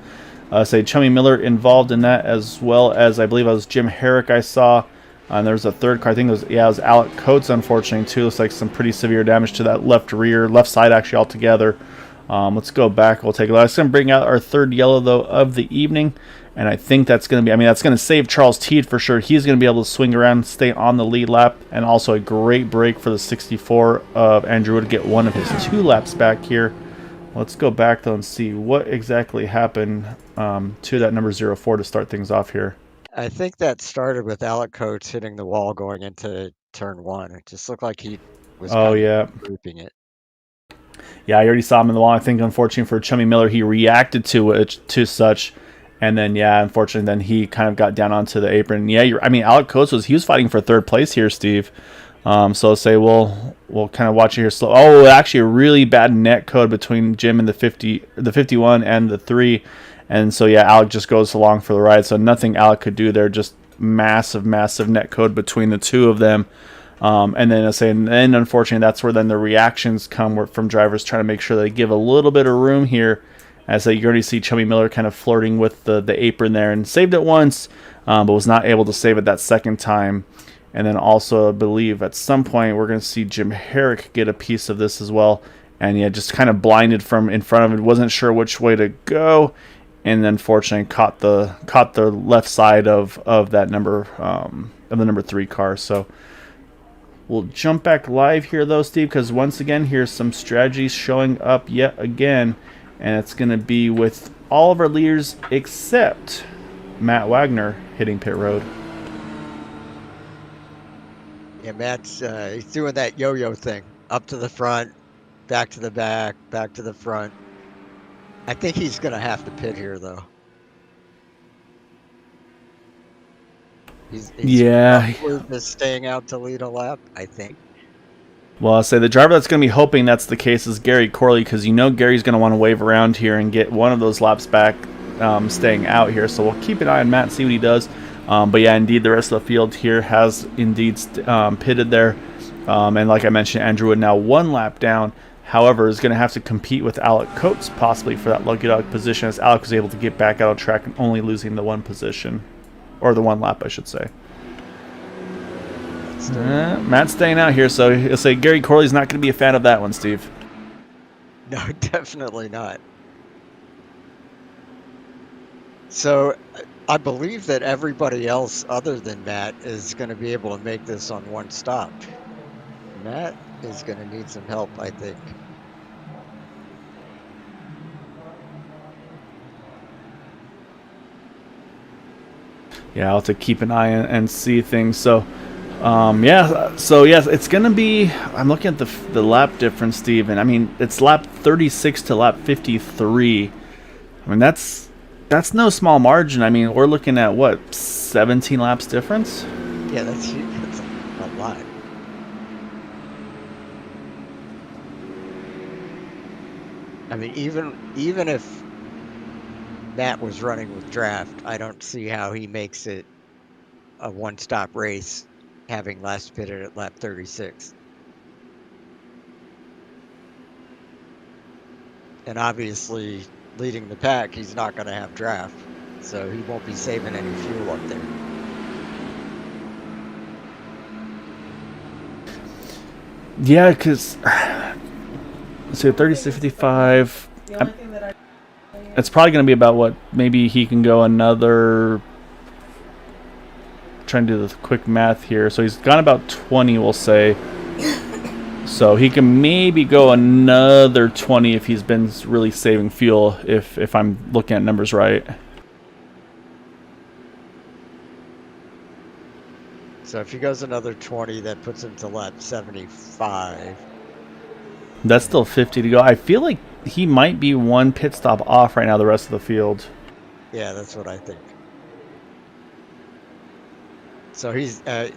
Say Chummy Miller involved in that, as well as I believe it was Jim Herrick I saw. And there's a third car. I think it was Alec Coates, unfortunately, too. Looks like some pretty severe damage to that left side, actually, altogether. Let's go back. We'll take a look. It's going to bring out our third yellow, though, of the evening. And I think that's going to be, that's going to save Charles Teed for sure. He's going to be able to swing around, stay on the lead lap. And also a great break for the 64 of Andrew Wood to get one of his 2 laps back here. Let's go back, though, and see what exactly happened to that number 04 to start things off here. I think that started with Alec Coates hitting the wall going into turn 1. It just looked like he was grouping it. Yeah, I already saw him in the wall. I think, unfortunately for Chummy Miller, he reacted to it to such. And then, yeah, unfortunately, then he kind of got down onto the apron. Yeah, Alec Coates was fighting for 3rd place here, Steve. So I'll say we'll kind of watch it here slow. Oh, actually, a really bad net code between Jim and the 51 and the 3. And so, yeah, Alec just goes along for the ride. So nothing Alec could do there. Just massive net code between the 2 of them. And then unfortunately, that's where then the reactions come from drivers trying to make sure they give a little bit of room here. As you already see Chummy Miller kind of flirting with the apron there, and saved it once, but was not able to save it that second time. And then also, I believe at some point we're going to see Jim Herrick get a piece of this as well. And yeah, just kind of blinded from in front of it, wasn't sure which way to go, and then fortunately caught the left side of that number of the number 3 car. So we'll jump back live here though, Steve, because once again here's some strategies showing up yet again. And it's going to be with all of our leaders except Matt Wagner hitting pit road. Yeah, Matt's he's doing that yo-yo thing. Up to the front, back to the back, back to the front. I think he's going to have to pit here, though. He's just staying out to lead a lap, I think. Well, I'll say the driver that's going to be hoping that's the case is Gary Corley, because Gary's going to want to wave around here and get one of those laps back, staying out here. So we'll keep an eye on Matt and see what he does. But yeah, indeed, the rest of the field here has indeed pitted there. And like I mentioned, Andrew Wood now 1 lap down. However, is going to have to compete with Alec Coates possibly for that lucky dog position, as Alec was able to get back out of track and only losing the 1 position. Or the 1 lap, I should say. Matt's staying out here, so he'll say Gary Corley's not going to be a fan of that one, Steve. No, definitely not. So I believe that everybody else other than Matt is going to be able to make this on 1 stop. Matt is going to need some help, I think. Yeah, I'll have to keep an eye and see things. So, yes, it's going to be, I'm looking at the lap difference, Steve, and it's lap 36 to lap 53. That's no small margin. We're looking at, what, 17 laps difference? Yeah, that's a lot. Even if Matt was running with draft, I don't see how he makes it a 1-stop race having last pitted at lap 36. And obviously, leading the pack, he's not going to have draft, so he won't be saving any fuel up there. Yeah, because so 36.55. It's probably going to be about what? Maybe he can go another. Trying to do the quick math here. So he's gone about 20, we'll say. So he can maybe go another 20 if he's been really saving fuel, if I'm looking at numbers right. So if he goes another 20, that puts him to lap 75. That's still 50 to go. I feel like he might be 1 pit stop off right now, the rest of the field. Yeah, that's what I think. So he's, I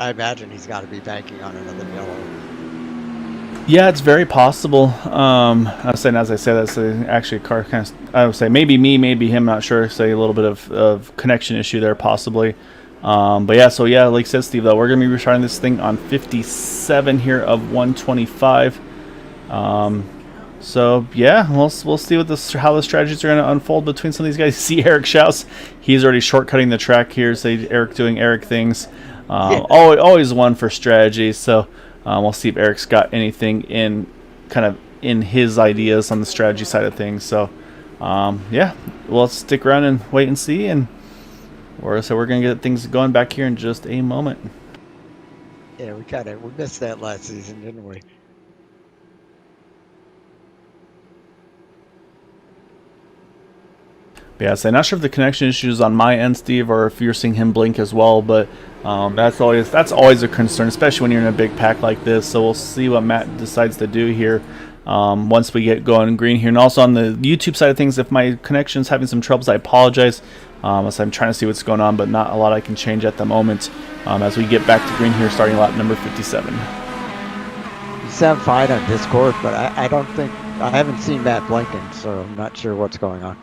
imagine he's got to be banking on another yellow. Yeah, it's very possible. I was saying, as I say, that's actually a car kind of. I would say maybe me, maybe him. Not sure. Say a little bit of connection issue there, possibly. But yeah, so yeah, like I said, Steve, though, we're gonna be restarting this thing on 57 here of 125. So yeah, we'll see what how the strategies are gonna unfold between some of these guys. See Eric Schaus, he's already shortcutting the track here. Say Eric doing Eric things. Always one for strategy. So. We'll see if Eric's got anything in his ideas on the strategy side of things. So, yeah, we'll stick around and wait and see. And so we're gonna get things going back here in just a moment. Yeah, we missed that last season, didn't we? But yeah, so I'm not sure if the connection issue is on my end, Steve, or if you're seeing him blink as well. But that's always a concern, especially when you're in a big pack like this. So we'll see what Matt decides to do here once we get going green here. And also on the YouTube side of things, if my connection is having some troubles, I apologize. So I'm trying to see what's going on, but not a lot I can change at the moment as we get back to green here, starting lap number 57. You sound fine on Discord, but I haven't seen Matt blinking, so I'm not sure what's going on.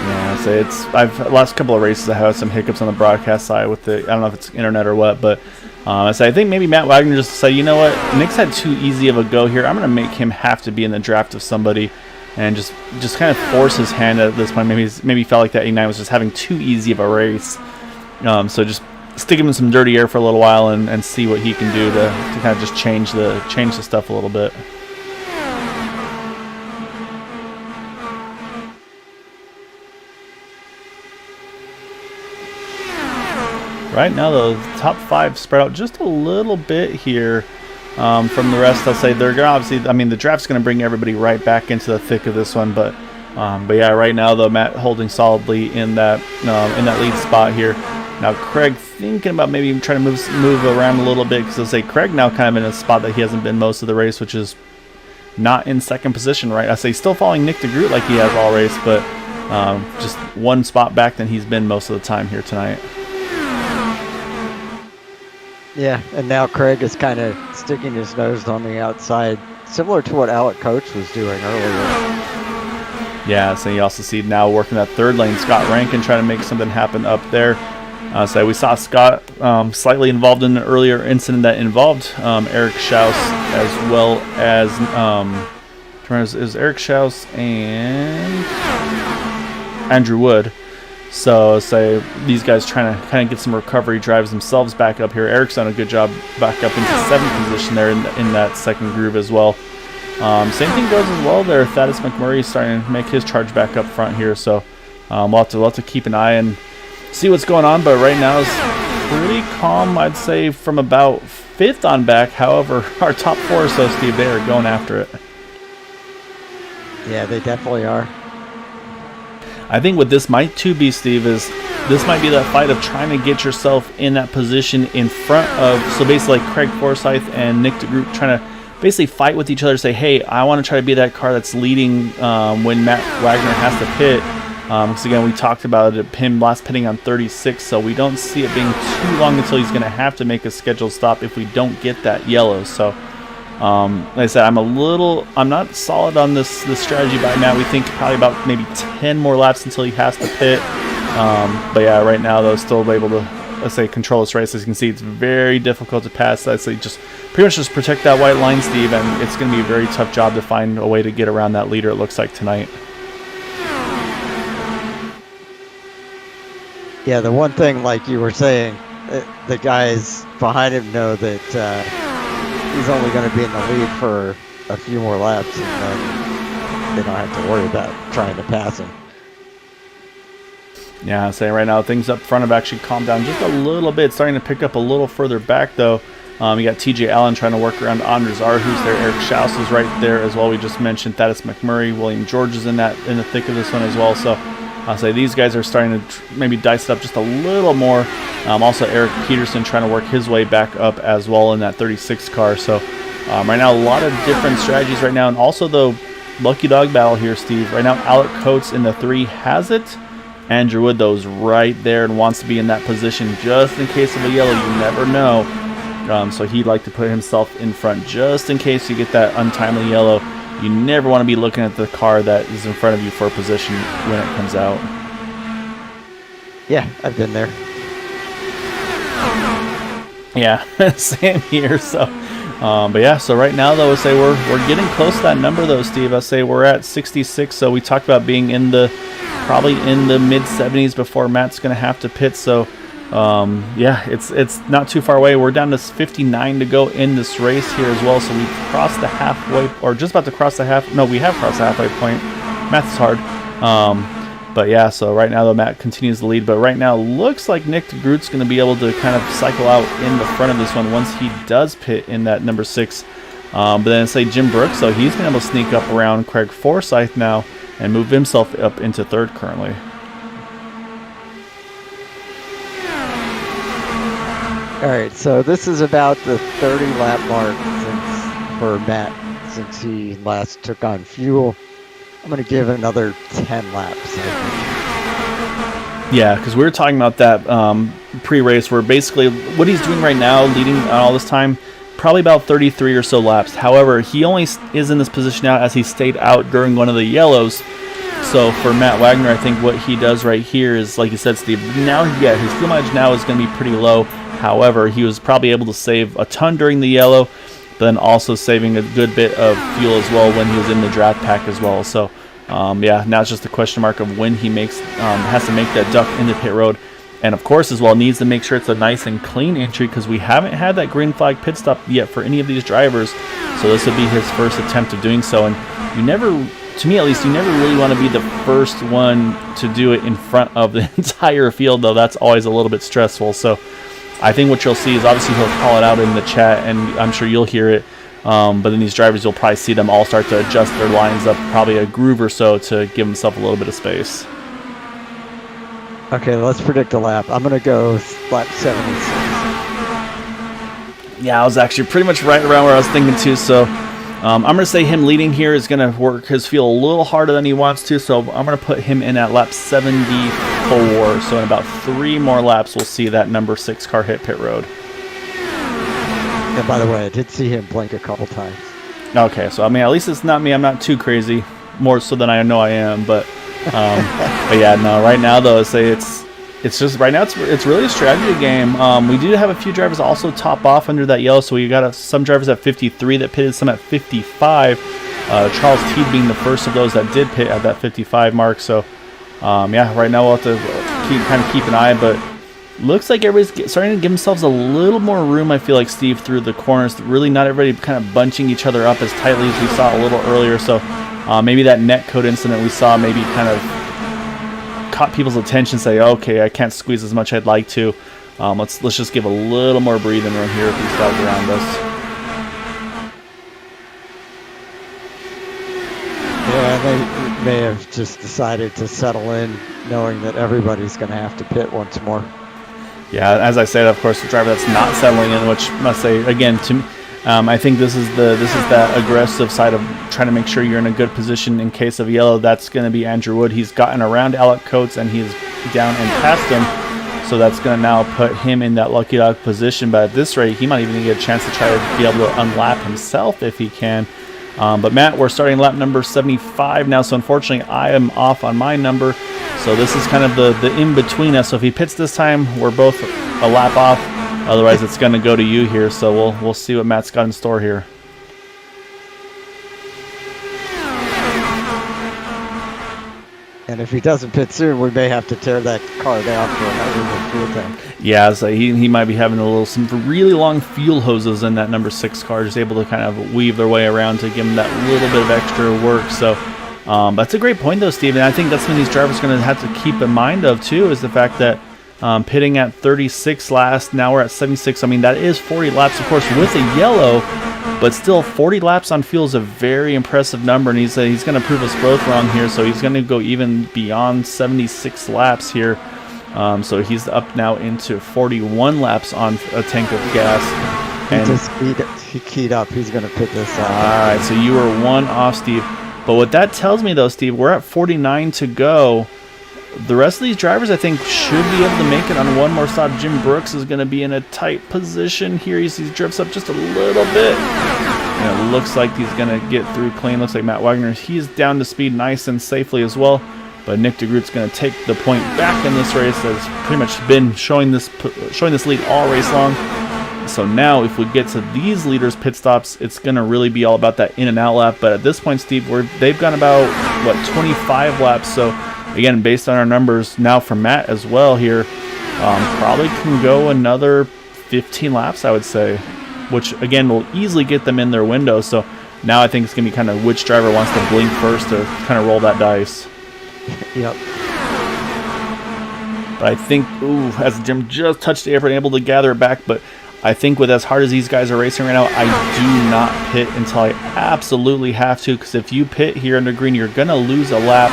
Yeah, so I've last couple of races I had some hiccups on the broadcast side with I don't know if it's internet or what, but I think maybe Matt Wagner just said, you know what, Nick's had too easy of a go here. I'm gonna make him have to be in the draft of somebody, and just kind of force his hand at this point. Maybe he felt like that 89 was just having too easy of a race. So just stick him in some dirty air for a little while and see what he can do to kind of just change the stuff a little bit. Right now, the top 5 spread out just a little bit here from the rest. I'll say they're going to obviously. I mean, the draft's going to bring everybody right back into the thick of this one, but yeah, right now though, Matt holding solidly in that lead spot here. Now Craig thinking about maybe trying to move around a little bit, because I'll say Craig now kind of in a spot that he hasn't been most of the race, which is not in second position, right? I say still following Nick DeGroot like he has all race, but just one spot back than he's been most of the time here tonight. Yeah, and now Craig is kind of sticking his nose on the outside, similar to what Alec Coates was doing earlier. Yeah, so you also see now working that third lane, Scott Rankin trying to make something happen up there. So we saw Scott slightly involved in an earlier incident that involved Eric Schaus, as well as is Eric Schaus and Andrew Wood. So say these guys trying to kind of get some recovery drives themselves back up here. Eric's done a good job back up into 7th position there in that second groove as well. Same thing goes as well there. Thaddeus McMurray is starting to make his charge back up front here. So we'll have to keep an eye and see what's going on. But right now it's pretty calm, I'd say, from about 5th on back. However, our top 4 or so, Steve, they are going after it. Yeah, they definitely are. I think what this might too be, Steve, is this might be that fight of trying to get yourself in that position in front of, so basically like Craig Forsyth and Nick DeGroot trying to basically fight with each other, say, hey, I want to try to be that car that's leading when Matt Wagner has to pit. Because again, we talked about it, him last pitting on 36, so we don't see it being too long until he's going to have to make a scheduled stop if we don't get that yellow. So like I said, I'm not solid on this strategy by Matt. We think probably about maybe 10 more laps until he has to pit. But yeah, right now though, still able to, let's say, control this race. As you can see, it's very difficult to pass. I'd say just pretty much just protect that white line, Steve, and it's going to be a very tough job to find a way to get around that leader, it looks like, tonight. Yeah, the one thing, like you were saying, the guys behind him know that he's only going to be in the lead for a few more laps, and then they don't have to worry about trying to pass him. Yeah, I'd say right now things up front have actually calmed down just a little bit, starting to pick up a little further back though. You got TJ Allen trying to work around Andres R, who's there. Eric Schaus is right there as well. We just mentioned Thaddeus McMurray. William George is in the thick of this one as well. So I'll say these guys are starting to maybe dice it up just a little more. Also, Eric Peterson trying to work his way back up as well in that 36 car. So right now, a lot of different strategies right now. And also, the lucky dog battle here, Steve. Right now, Alec Coates in the 3 has it. Andrew Wood, though, is right there and wants to be in that position just in case of a yellow. You never know. So he'd like to put himself in front just in case you get that untimely yellow. You never want to be looking at the car that is in front of you for position when it comes out. Yeah, I've been there. Yeah, same here. So, but yeah. So right now, though, I say we're getting close to that number, though, Steve. I say we're at 66. So we talked about being probably in the mid 70s before Matt's going to have to pit. So, yeah, it's not too far away. We're down to 59 to go in this race here as well. So we crossed the halfway, or just about to cross the half. No, we have crossed the halfway point. Math is hard. But yeah, so right now, though, Matt continues the lead. But right now, looks like Nick DeGroot's going to be able to kind of cycle out in the front of this one once he does pit in that number 6. But then say Jim Brooks, so he's been able to sneak up around Craig Forsyth now and move himself up into 3rd currently. All right, so this is about the 30 lap mark for Matt since he last took on fuel. I'm going to give another 10 laps. Yeah, because we were talking about that pre-race where basically what he's doing right now, leading all this time, probably about 33 or so laps. However, he only is in this position now as he stayed out during one of the yellows. So for Matt Wagner, I think what he does right here is, like you said, Steve, now, yeah, his fuel mileage now is going to be pretty low. However, he was probably able to save a ton during the yellow, but then also saving a good bit of fuel as well when he was in the draft pack as well. So, yeah, now it's just a question mark of when he has to make that duck into pit road. And, of course, as well, needs to make sure it's a nice and clean entry because we haven't had that green flag pit stop yet for any of these drivers. So this would be his first attempt of doing so. And you never, to me at least, you never really want to be the first one to do it in front of the entire field, though. That's always a little bit stressful. So I think what you'll see is obviously he'll call it out in the chat, and I'm sure you'll hear it. But then these drivers, you'll probably see them all start to adjust their lines up probably a groove or so to give himself a little bit of space. Okay, let's predict a lap. I'm going to go lap 76. Yeah, I was actually pretty much right around where I was thinking too. So I'm going to say him leading here is going to work his field a little harder than he wants to. So I'm going to put him in at lap 74. So in about 3 more laps, we'll see that number 6 car hit pit road. And by the way, I did see him blink a couple times. Okay, so I mean, at least it's not me. I'm not too crazy. More so than I know I am, but yeah, no. Right now, though, I say it's just right now. It's really a strategy game. We do have a few drivers also top off under that yellow, so we got some drivers at 53 that pitted, some at 55. Charles Teed being the first of those that did pit at that 55 mark. So yeah, right now we'll have to keep an eye, but looks like everybody's starting to give themselves a little more room, I feel like, Steve, through the corners. Really not everybody kind of bunching each other up as tightly as we saw a little earlier. So maybe that net code incident we saw maybe kind of caught people's attention, say, okay, I can't squeeze as much as I'd like to. Let's just give a little more breathing room here with these guys around us. Yeah, they may have just decided to settle in knowing that everybody's going to have to pit once more. Yeah, as I said, of course, the driver that's not settling in, which must say again to me, I think this is that aggressive side of trying to make sure you're in a good position in case of yellow. That's going to be Andrew Wood. He's gotten around Alec Coates and he's down and past him, so that's going to now put him in that lucky dog position. But at this rate, he might even get a chance to try to be able to unlap himself if he can. But Matt, we're starting lap number 75 now, so unfortunately I am off on my number. So this is kind of the in-between us. So if he pits this time, we're both a lap off. Otherwise, it's going to go to you here. So we'll see what Matt's got in store here. And if he doesn't pit soon, we may have to tear that car down for another fuel tank. Yeah, so he might be having some really long fuel hoses in that number 6 car, just able to kind of weave their way around to give him that little bit of extra work. So that's a great point, though, Steven. I think that's when these drivers are going to have to keep in mind of, too, is the fact that pitting at 36 last, now we're at 76. I mean, that is 40 laps, of course, with a yellow, but still 40 laps on fuel is a very impressive number, and he's going to prove us both wrong here, so he's going to go even beyond 76 laps here. So he's up now into 41 laps on a tank of gas. He keyed up. He's going to pit this out. All right, so you were 1 off, Steve. But what that tells me, though, Steve, we're at 49 to go. the rest of these drivers, I think, should be able to make it on one more stop. Jim Brooks is going to be in a tight position here. He drifts up just a little bit. And it looks like he's going to get through clean. Looks like Matt Wagner, he's down to speed nice and safely as well. But Nick DeGroot's going to take the point back in this race. Has pretty much been showing this lead all race long. So now if we get to these leaders' pit stops, it's going to really be all about that in and out lap. But at this point, Steve, they've gone about, what, 25 laps. So again, based on our numbers now from Matt as well here, probably can go another 15 laps, I would say, which again will easily get them in their window. So now I think it's going to be kind of which driver wants to blink first to kind of roll that dice. Yep. But I think, as Jim just touched the apron, able to gather it back, but I think with as hard as these guys are racing right now, I do not pit until I absolutely have to, because if you pit here under green, you're gonna lose a lap.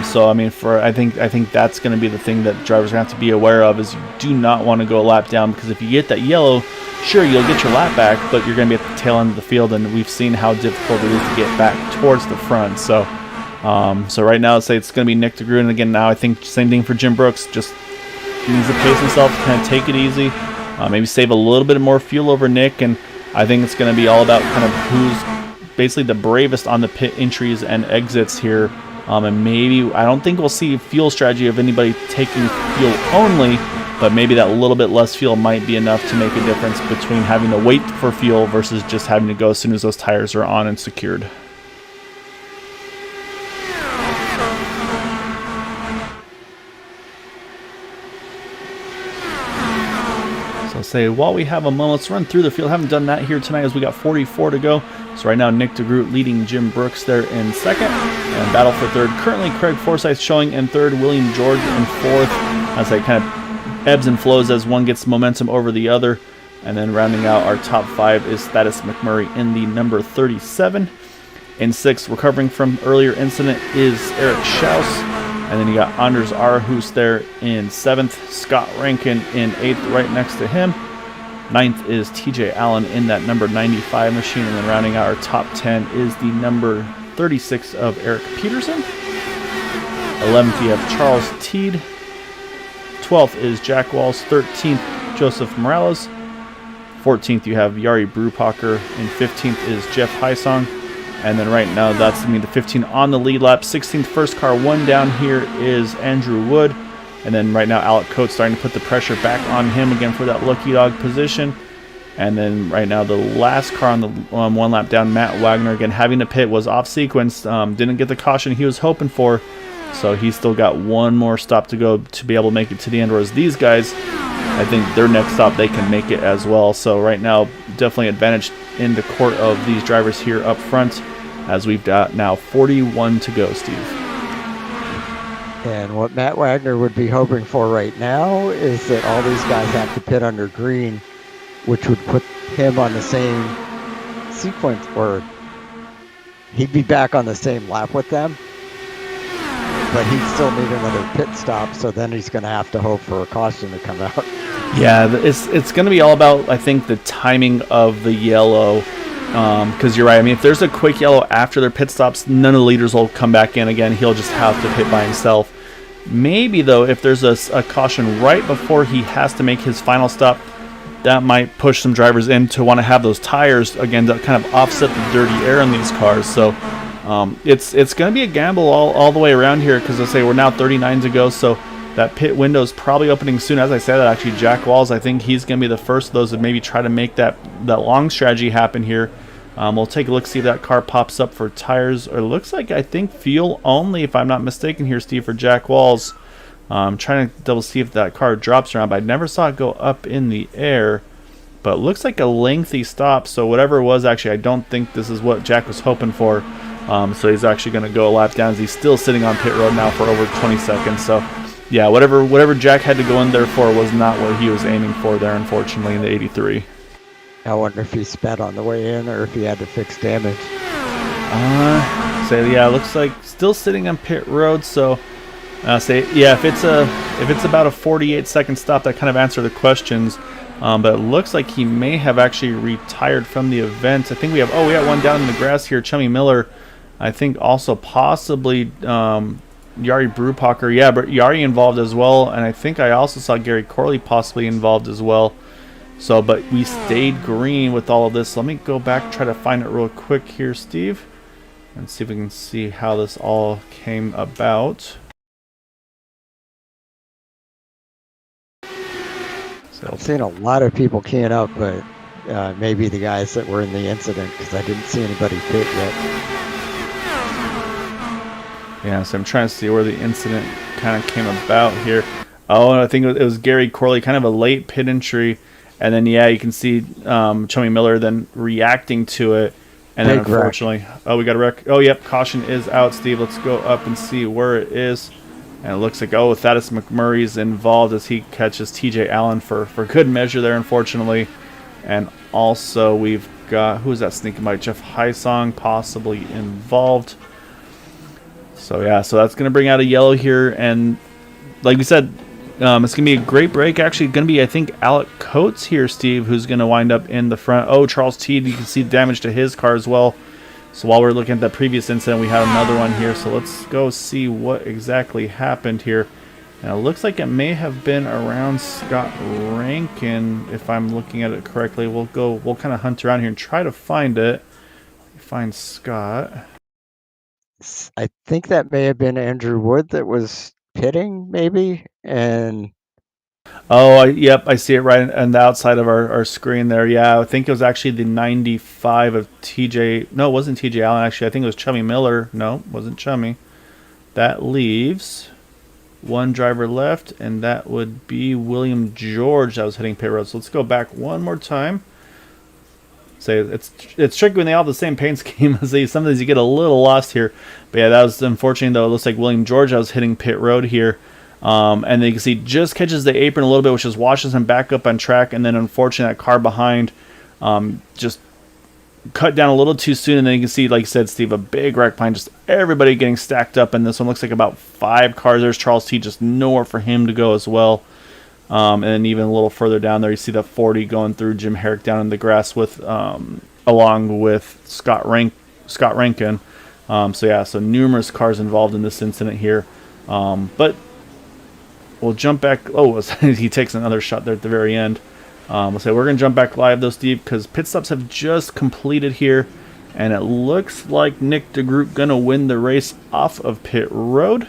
So I mean, I think that's gonna be the thing that drivers are gonna have to be aware of, is you do not want to go a lap down, because if you get that yellow, sure, you'll get your lap back, but you're gonna be at the tail end of the field, and we've seen how difficult it is to get back towards the front. So right now, let's say it's gonna be Nick DeGroot, and again, now I think same thing for Jim Brooks. Just needs to pace himself, kind of take it easy. Maybe save a little bit more fuel over Nick, and I think it's going to be all about kind of who's basically the bravest on the pit entries and exits here. And maybe, I don't think we'll see fuel strategy of anybody taking fuel only, but maybe that little bit less fuel might be enough to make a difference between having to wait for fuel versus just having to go as soon as those tires are on and secured. Say while we have a moment, let's run through the field. Haven't done that here tonight as we got 44 to go. So right now Nick DeGroot leading Jim Brooks there in second, and battle for third. Currently Craig Forsyth showing in third, William George in fourth. As I kind of ebbs and flows as one gets momentum over the other. And then rounding out our top five is Thaddeus McMurray in the number 37. In sixth, recovering from earlier incident, is Eric Schaus. And then you got Anders Arhus there in seventh, Scott Rankin in eighth, right next to him. Ninth is TJ Allen in that number 95 machine, and then rounding out our top 10 is the number 36 of Eric Peterson. 11th, you have Charles Teed. 12th is Jack Walls. 13th, Joseph Morales. 14th, you have Yari Brupacher, and 15th is Jeff Heisong. And then right now, that's going to be the 15 on the lead lap. 16th, first car, one down here is Andrew Wood. And then right now, Alec Coates starting to put the pressure back on him again for that lucky dog position. And then right now, the last car on the one lap down, Matt Wagner, again, having to pit, was off sequence. Didn't get the caution he was hoping for. So he's still got one more stop to go to be able to make it to the end. Whereas these guys, I think their next stop, they can make it as well. So right now, definitely advantage in the court of these drivers here up front, as we've got now 41 to go, Steve. And what Matt Wagner would be hoping for right now is that all these guys have to pit under green, which would put him on the same sequence, or he'd be back on the same lap with them, but he'd still need another pit stop, so then he's going to have to hope for a caution to come out. Yeah, it's going to be all about, I think, the timing of the yellow. Because you're right. I mean, if there's a quick yellow after their pit stops, none of the leaders will come back in again. He'll just have to pit by himself. Maybe, though, if there's a caution right before he has to make his final stop, that might push some drivers in to want to have those tires, again, to kind of offset the dirty air in these cars. So it's going to be a gamble all the way around here, because let's say we're now 39 to go, so that pit window is probably opening soon. As I said, that actually Jack Walls, I think he's going to be the first of those that maybe try to make that long strategy happen here. We'll take a look, see if that car pops up for tires. Or it looks like, I think, fuel only, if I'm not mistaken here, Steve, for Jack Walls. I'm trying to double see if that car drops around, but I never saw it go up in the air. But it looks like a lengthy stop, so whatever it was, actually, I don't think this is what Jack was hoping for. So he's actually going to go a lap down, as he's still sitting on pit road now for over 20 seconds. So, yeah, whatever Jack had to go in there for was not what he was aiming for there, unfortunately, in the 83. I wonder if he sped on the way in or if he had to fix damage. So yeah, it looks like still sitting on pit road. So say yeah, if it's about a 48-second stop, that kind of answer the questions. But it looks like he may have actually retired from the event. I think we got one down in the grass here. Chummy Miller, I think, also possibly Yari Brubacher. Yeah, but Yari involved as well, and I think I also saw Gary Corley possibly involved as well. So, but we stayed green with all of this. Let me go back, try to find it real quick here, Steve, and see if we can see how this all came about. So, I've seen a lot of people keying up, but maybe the guys that were in the incident, because I didn't see anybody pit yet. yeah, so I'm trying to see where the incident kind of came about here. Oh, and I think it was Gary Corley, kind of a late pit entry. And then, yeah, you can see Chummy Miller then reacting to it. And then, unfortunately, oh, we got a wreck. Oh, yep, caution is out, Steve. Let's go up and see where it is. And it looks like, oh, Thaddeus McMurray's involved as he catches TJ Allen for good measure there, unfortunately. And also, we've got, who is that sneaking by? Jeff Hysong possibly involved. So, yeah, so that's going to bring out a yellow here. And like we said, it's going to be a great break. Actually, going to be, I think, Alec Coates here, Steve, who's going to wind up in the front. Oh, Charles Teed, you can see damage to his car as well. So while we're looking at the previous incident, we had another one here. So let's go see what exactly happened here. And it looks like it may have been around Scott Rankin, if I'm looking at it correctly. We'll kind of hunt around here and try to find it. Find Scott. I think that may have been Andrew Wood that was pitting, maybe, and oh, yep, I see it right on the outside of our screen there. Yeah, I think it was actually the 95 of TJ. No, it wasn't TJ Allen, actually. I think it was Chummy Miller. No, it wasn't Chummy. That leaves one driver left, and that would be William George that was hitting pit road. So let's go back one more time. Say it's tricky when they all have the same paint scheme. Sometimes you get a little lost here. But yeah, that was unfortunate, though. It looks like William George that was hitting pit road here. And then you can see just catches the apron a little bit, which just washes him back up on track. And then unfortunately, that car behind just cut down a little too soon. And then you can see, like you said, Steve, a big wreck behind, just everybody getting stacked up. And this one looks like about 5 cars. There's Charles T, just nowhere for him to go as well. And then even a little further down there, you see the 40 going through Jim Herrick down in the grass with along with Scott Rankin. So yeah, so numerous cars involved in this incident here. But we'll jump back. Oh, he takes another shot there at the very end. We'll say we're going to jump back live, though, Steve, because pit stops have just completed here. And it looks like Nick DeGroot going to win the race off of pit road.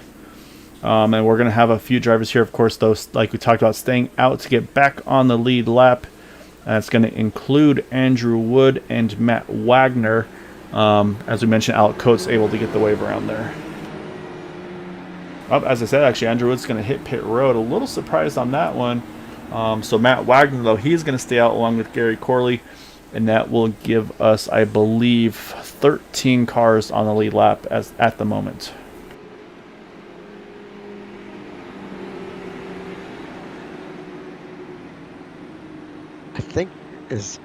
And we're going to have a few drivers here, of course, though, like we talked about, staying out to get back on the lead lap. That's going to include Andrew Wood and Matt Wagner. As we mentioned, Alec Coates able to get the wave around there. Oh, as I said, actually, Andrew Wood's going to hit pit road. A little surprised on that one. So Matt Wagner, though, he's going to stay out along with Gary Corley. And that will give us, I believe, 13 cars on the lead lap at the moment. I think is.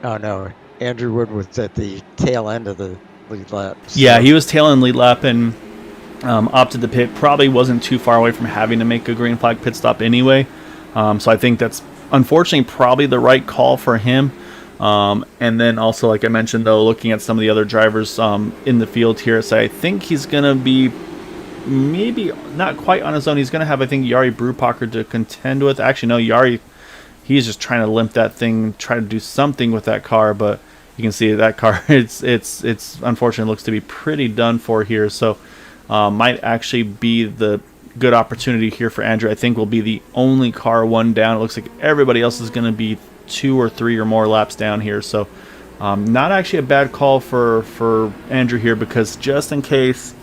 Oh no, Andrew Wood was at the tail end of the lead lap. So. Yeah, he was tail end lead lap and opted the pit. Probably wasn't too far away from having to make a green flag pit stop anyway. So I think that's unfortunately probably the right call for him. And then also, like I mentioned, though, looking at some of the other drivers in the field here, so I think he's going to be maybe not quite on his own. He's going to have, I think, Yari Brubacher to contend with. Actually, no, Yari, he's just trying to limp that thing, try to do something with that car, but you can see that car, it's unfortunately looks to be pretty done for here. So might actually be the good opportunity here for Andrew. I think will be the only car one down. It looks like everybody else is going to be 2 or 3 or more laps down here. So not actually a bad call for Andrew here, because just in case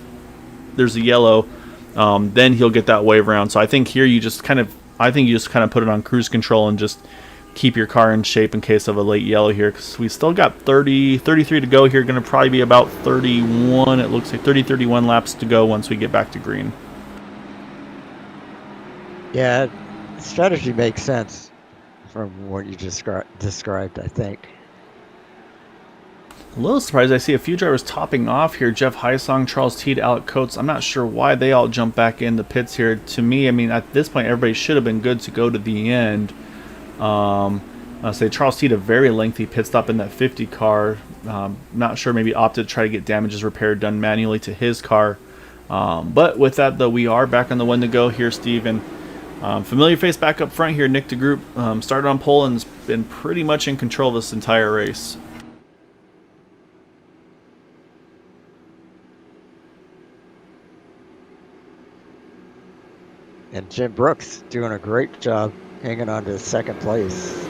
there's a yellow, then he'll get that wave around. So I think here you just kind of put it on cruise control and just keep your car in shape in case of a late yellow here, because we still got 33 to go here. Going to probably be about 31, it looks like 31 laps to go once we get back to green. Yeah, strategy makes sense from what you described, I think. A little surprised I see a few drivers topping off here. Jeff Hysong, Charles Teed, Alec Coates. I'm not sure why they all jump back in the pits here. To me, I mean, at this point, everybody should have been good to go to the end. Say Charles T had a very lengthy pit stop in that 50 car. Not sure, maybe opted to try to get damages repaired done manually to his car. But with that, though, we are back on the one to go here, Steve. And familiar face back up front here, Nick DeGroot started on pole and has been pretty much in control of this entire race. And Jim Brooks doing a great job hanging on to second place.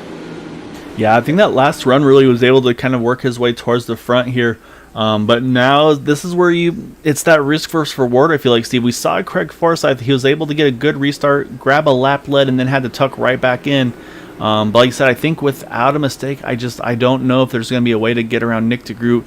Yeah, I think that last run really was able to kind of work his way towards the front here. But now this is where it's that risk versus reward, I feel like, Steve. We saw Craig Forsyth. He was able to get a good restart, grab a lap lead, and then had to tuck right back in. But like I said, I think without a mistake, I don't know if there's going to be a way to get around Nick DeGroot.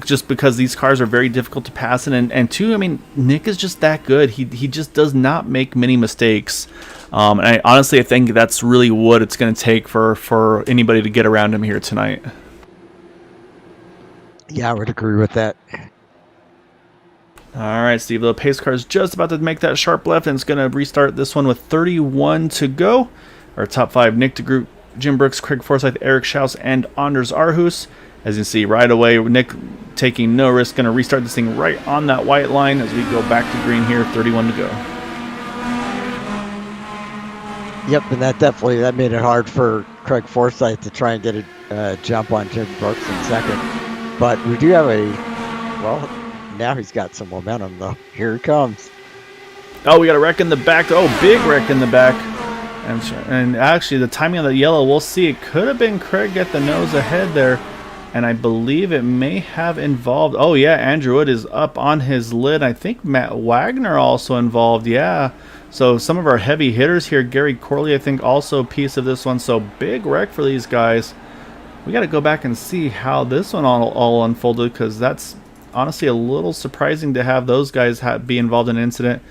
Just because these cars are very difficult to pass in, and two, I mean, Nick is just that good. He just does not make many mistakes. And I think that's really what it's going to take for anybody to get around him here tonight. Yeah, I would agree with that. All right, Steve, the pace car is just about to make that sharp left, and it's going to restart this one with 31 to go. Our top five: Nick DeGroot, Jim Brooks, Craig Forsyth, Eric Schaus, and Anders Arhus. As you can see right away, Nick taking no risk, going to restart this thing right on that white line as we go back to green here, 31 to go. Yep, and that made it hard for Craig Forsyth to try and get a jump on Jim Brooks in second. But we do have now he's got some momentum, though. Here he comes. Oh, we got a wreck in the back. Oh, big wreck in the back. And actually, the timing of the yellow, we'll see. It could have been Craig at the nose ahead there. And I believe it may have involved... Oh, yeah, Andrew Wood is up on his lid. I think Matt Wagner also involved. Yeah. So some of our heavy hitters here. Gary Corley, I think, also a piece of this one. So big wreck for these guys. We got to go back and see how this one all unfolded, because that's honestly a little surprising to have those guys be involved in an incident.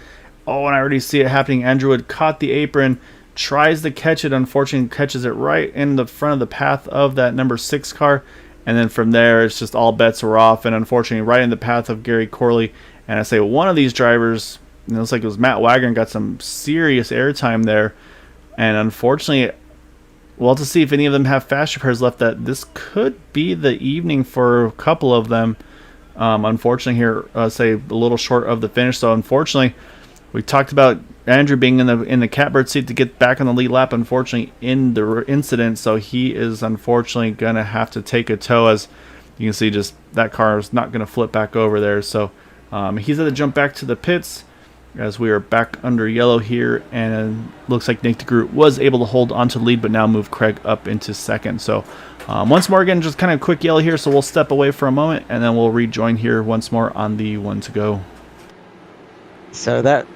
Oh, and I already see it happening. Andrew Wood caught the apron, tries to catch it. Unfortunately, catches it right in the front of the path of that number 6 car. And then from there, it's just all bets were off. And unfortunately, right in the path of Gary Corley. And I say one of these drivers, it looks like it was Matt Wagner, got some serious airtime there. And unfortunately, well, to see if any of them have fast repairs left, that this could be the evening for a couple of them. Unfortunately here, say a little short of the finish. So unfortunately, we talked about Andrew being in the catbird seat to get back on the lead lap, unfortunately, in the incident. So he is unfortunately going to have to take a tow. As you can see, just that car is not going to flip back over there. So he's going to jump back to the pits as we are back under yellow here. And it looks like Nick DeGroot was able to hold onto the lead, but now move Craig up into second. So once more, again, just kind of quick yellow here. So we'll step away for a moment, and then we'll rejoin here once more on the one to go. So that...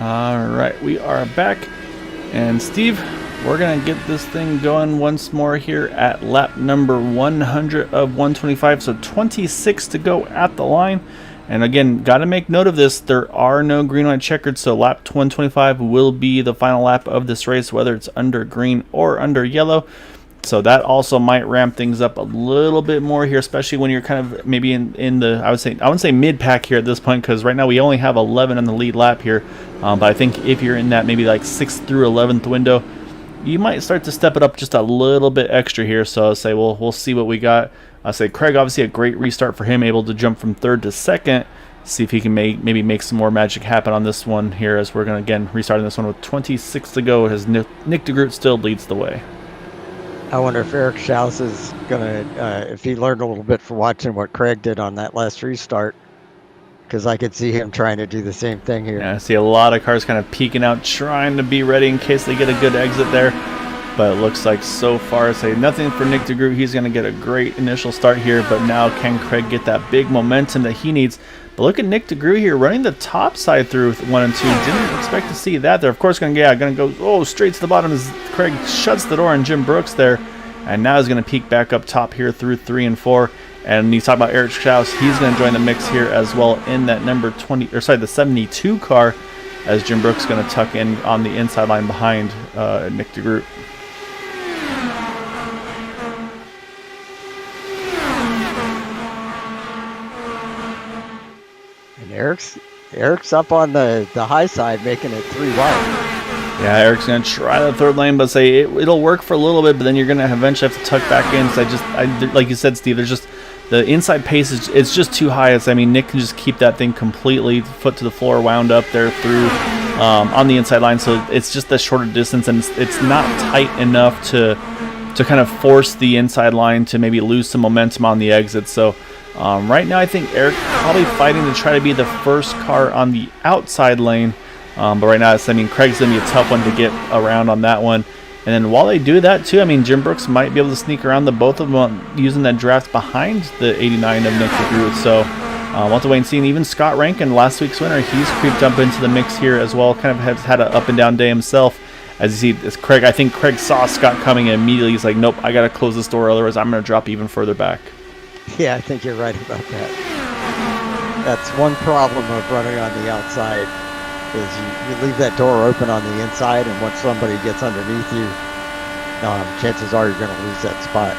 All right, we are back. And Steve, we're going to get this thing going once more here at lap number 100 of 125. So 26 to go at the line. And again, got to make note of this. There are no green, white, checkered. So lap 125 will be the final lap of this race, whether it's under green or under yellow. So that also might ramp things up a little bit more here, especially when you're kind of maybe in the, I wouldn't say mid pack here at this point, because right now we only have 11 on the lead lap here. But I think if you're in that maybe like 6th through 11th window, you might start to step it up just a little bit extra here. So I'll say we'll see what we got. I'll say Craig, obviously a great restart for him, able to jump from 3rd to 2nd. See if he can maybe make some more magic happen on this one here, as we're going to again restarting this one with 26 to go, as Nick DeGroot still leads the way. I wonder if Eric Schaus is going to, if he learned a little bit from watching what Craig did on that last restart, because I could see him trying to do the same thing here. Yeah, I see a lot of cars kind of peeking out, trying to be ready in case they get a good exit there. But it looks like so far, say nothing for Nick DeGroot. He's going to get a great initial start here, but now can Craig get that big momentum that he needs? But look at Nick DeGroot here running the top side through with 1 and 2. Didn't expect to see that. They're of course going to go straight to the bottom as Craig shuts the door on Jim Brooks there, and now he's going to peek back up top here through 3 and 4. And you talk about Eric Schaus, he's going to join the mix here as well in that number 20, or sorry, the 72 car, as Jim Brooks going to tuck in on the inside line behind Nick DeGroot. Eric's up on the high side, making it 3 wide. Yeah, Eric's going to try the 3rd lane, but say it'll work for a little bit, but then you're going to eventually have to tuck back in. So like you said, Steve, there's just the inside pace it's just too high. Nick can just keep that thing completely foot to the floor, wound up there through on the inside line. So it's just a shorter distance, and it's not tight enough to kind of force the inside line to maybe lose some momentum on the exit. So right now I think Eric probably fighting to try to be the first car on the outside lane. But right now, Craig's going to be a tough one to get around on that one. And then while they do that, too, Jim Brooks might be able to sneak around the both of them using that draft behind the 89 of Nick DeGroot. So we'll have to wait and see. And even Scott Rankin, last week's winner, he's creeped up into the mix here as well. Kind of has had an up-and-down day himself. As you see, I think Craig saw Scott coming and immediately he's like, nope, I got to close this door, otherwise I'm going to drop even further back. Yeah, I think you're right about that. That's one problem of running on the outside. Is you leave that door open on the inside, and once somebody gets underneath you, chances are you're going to lose that spot.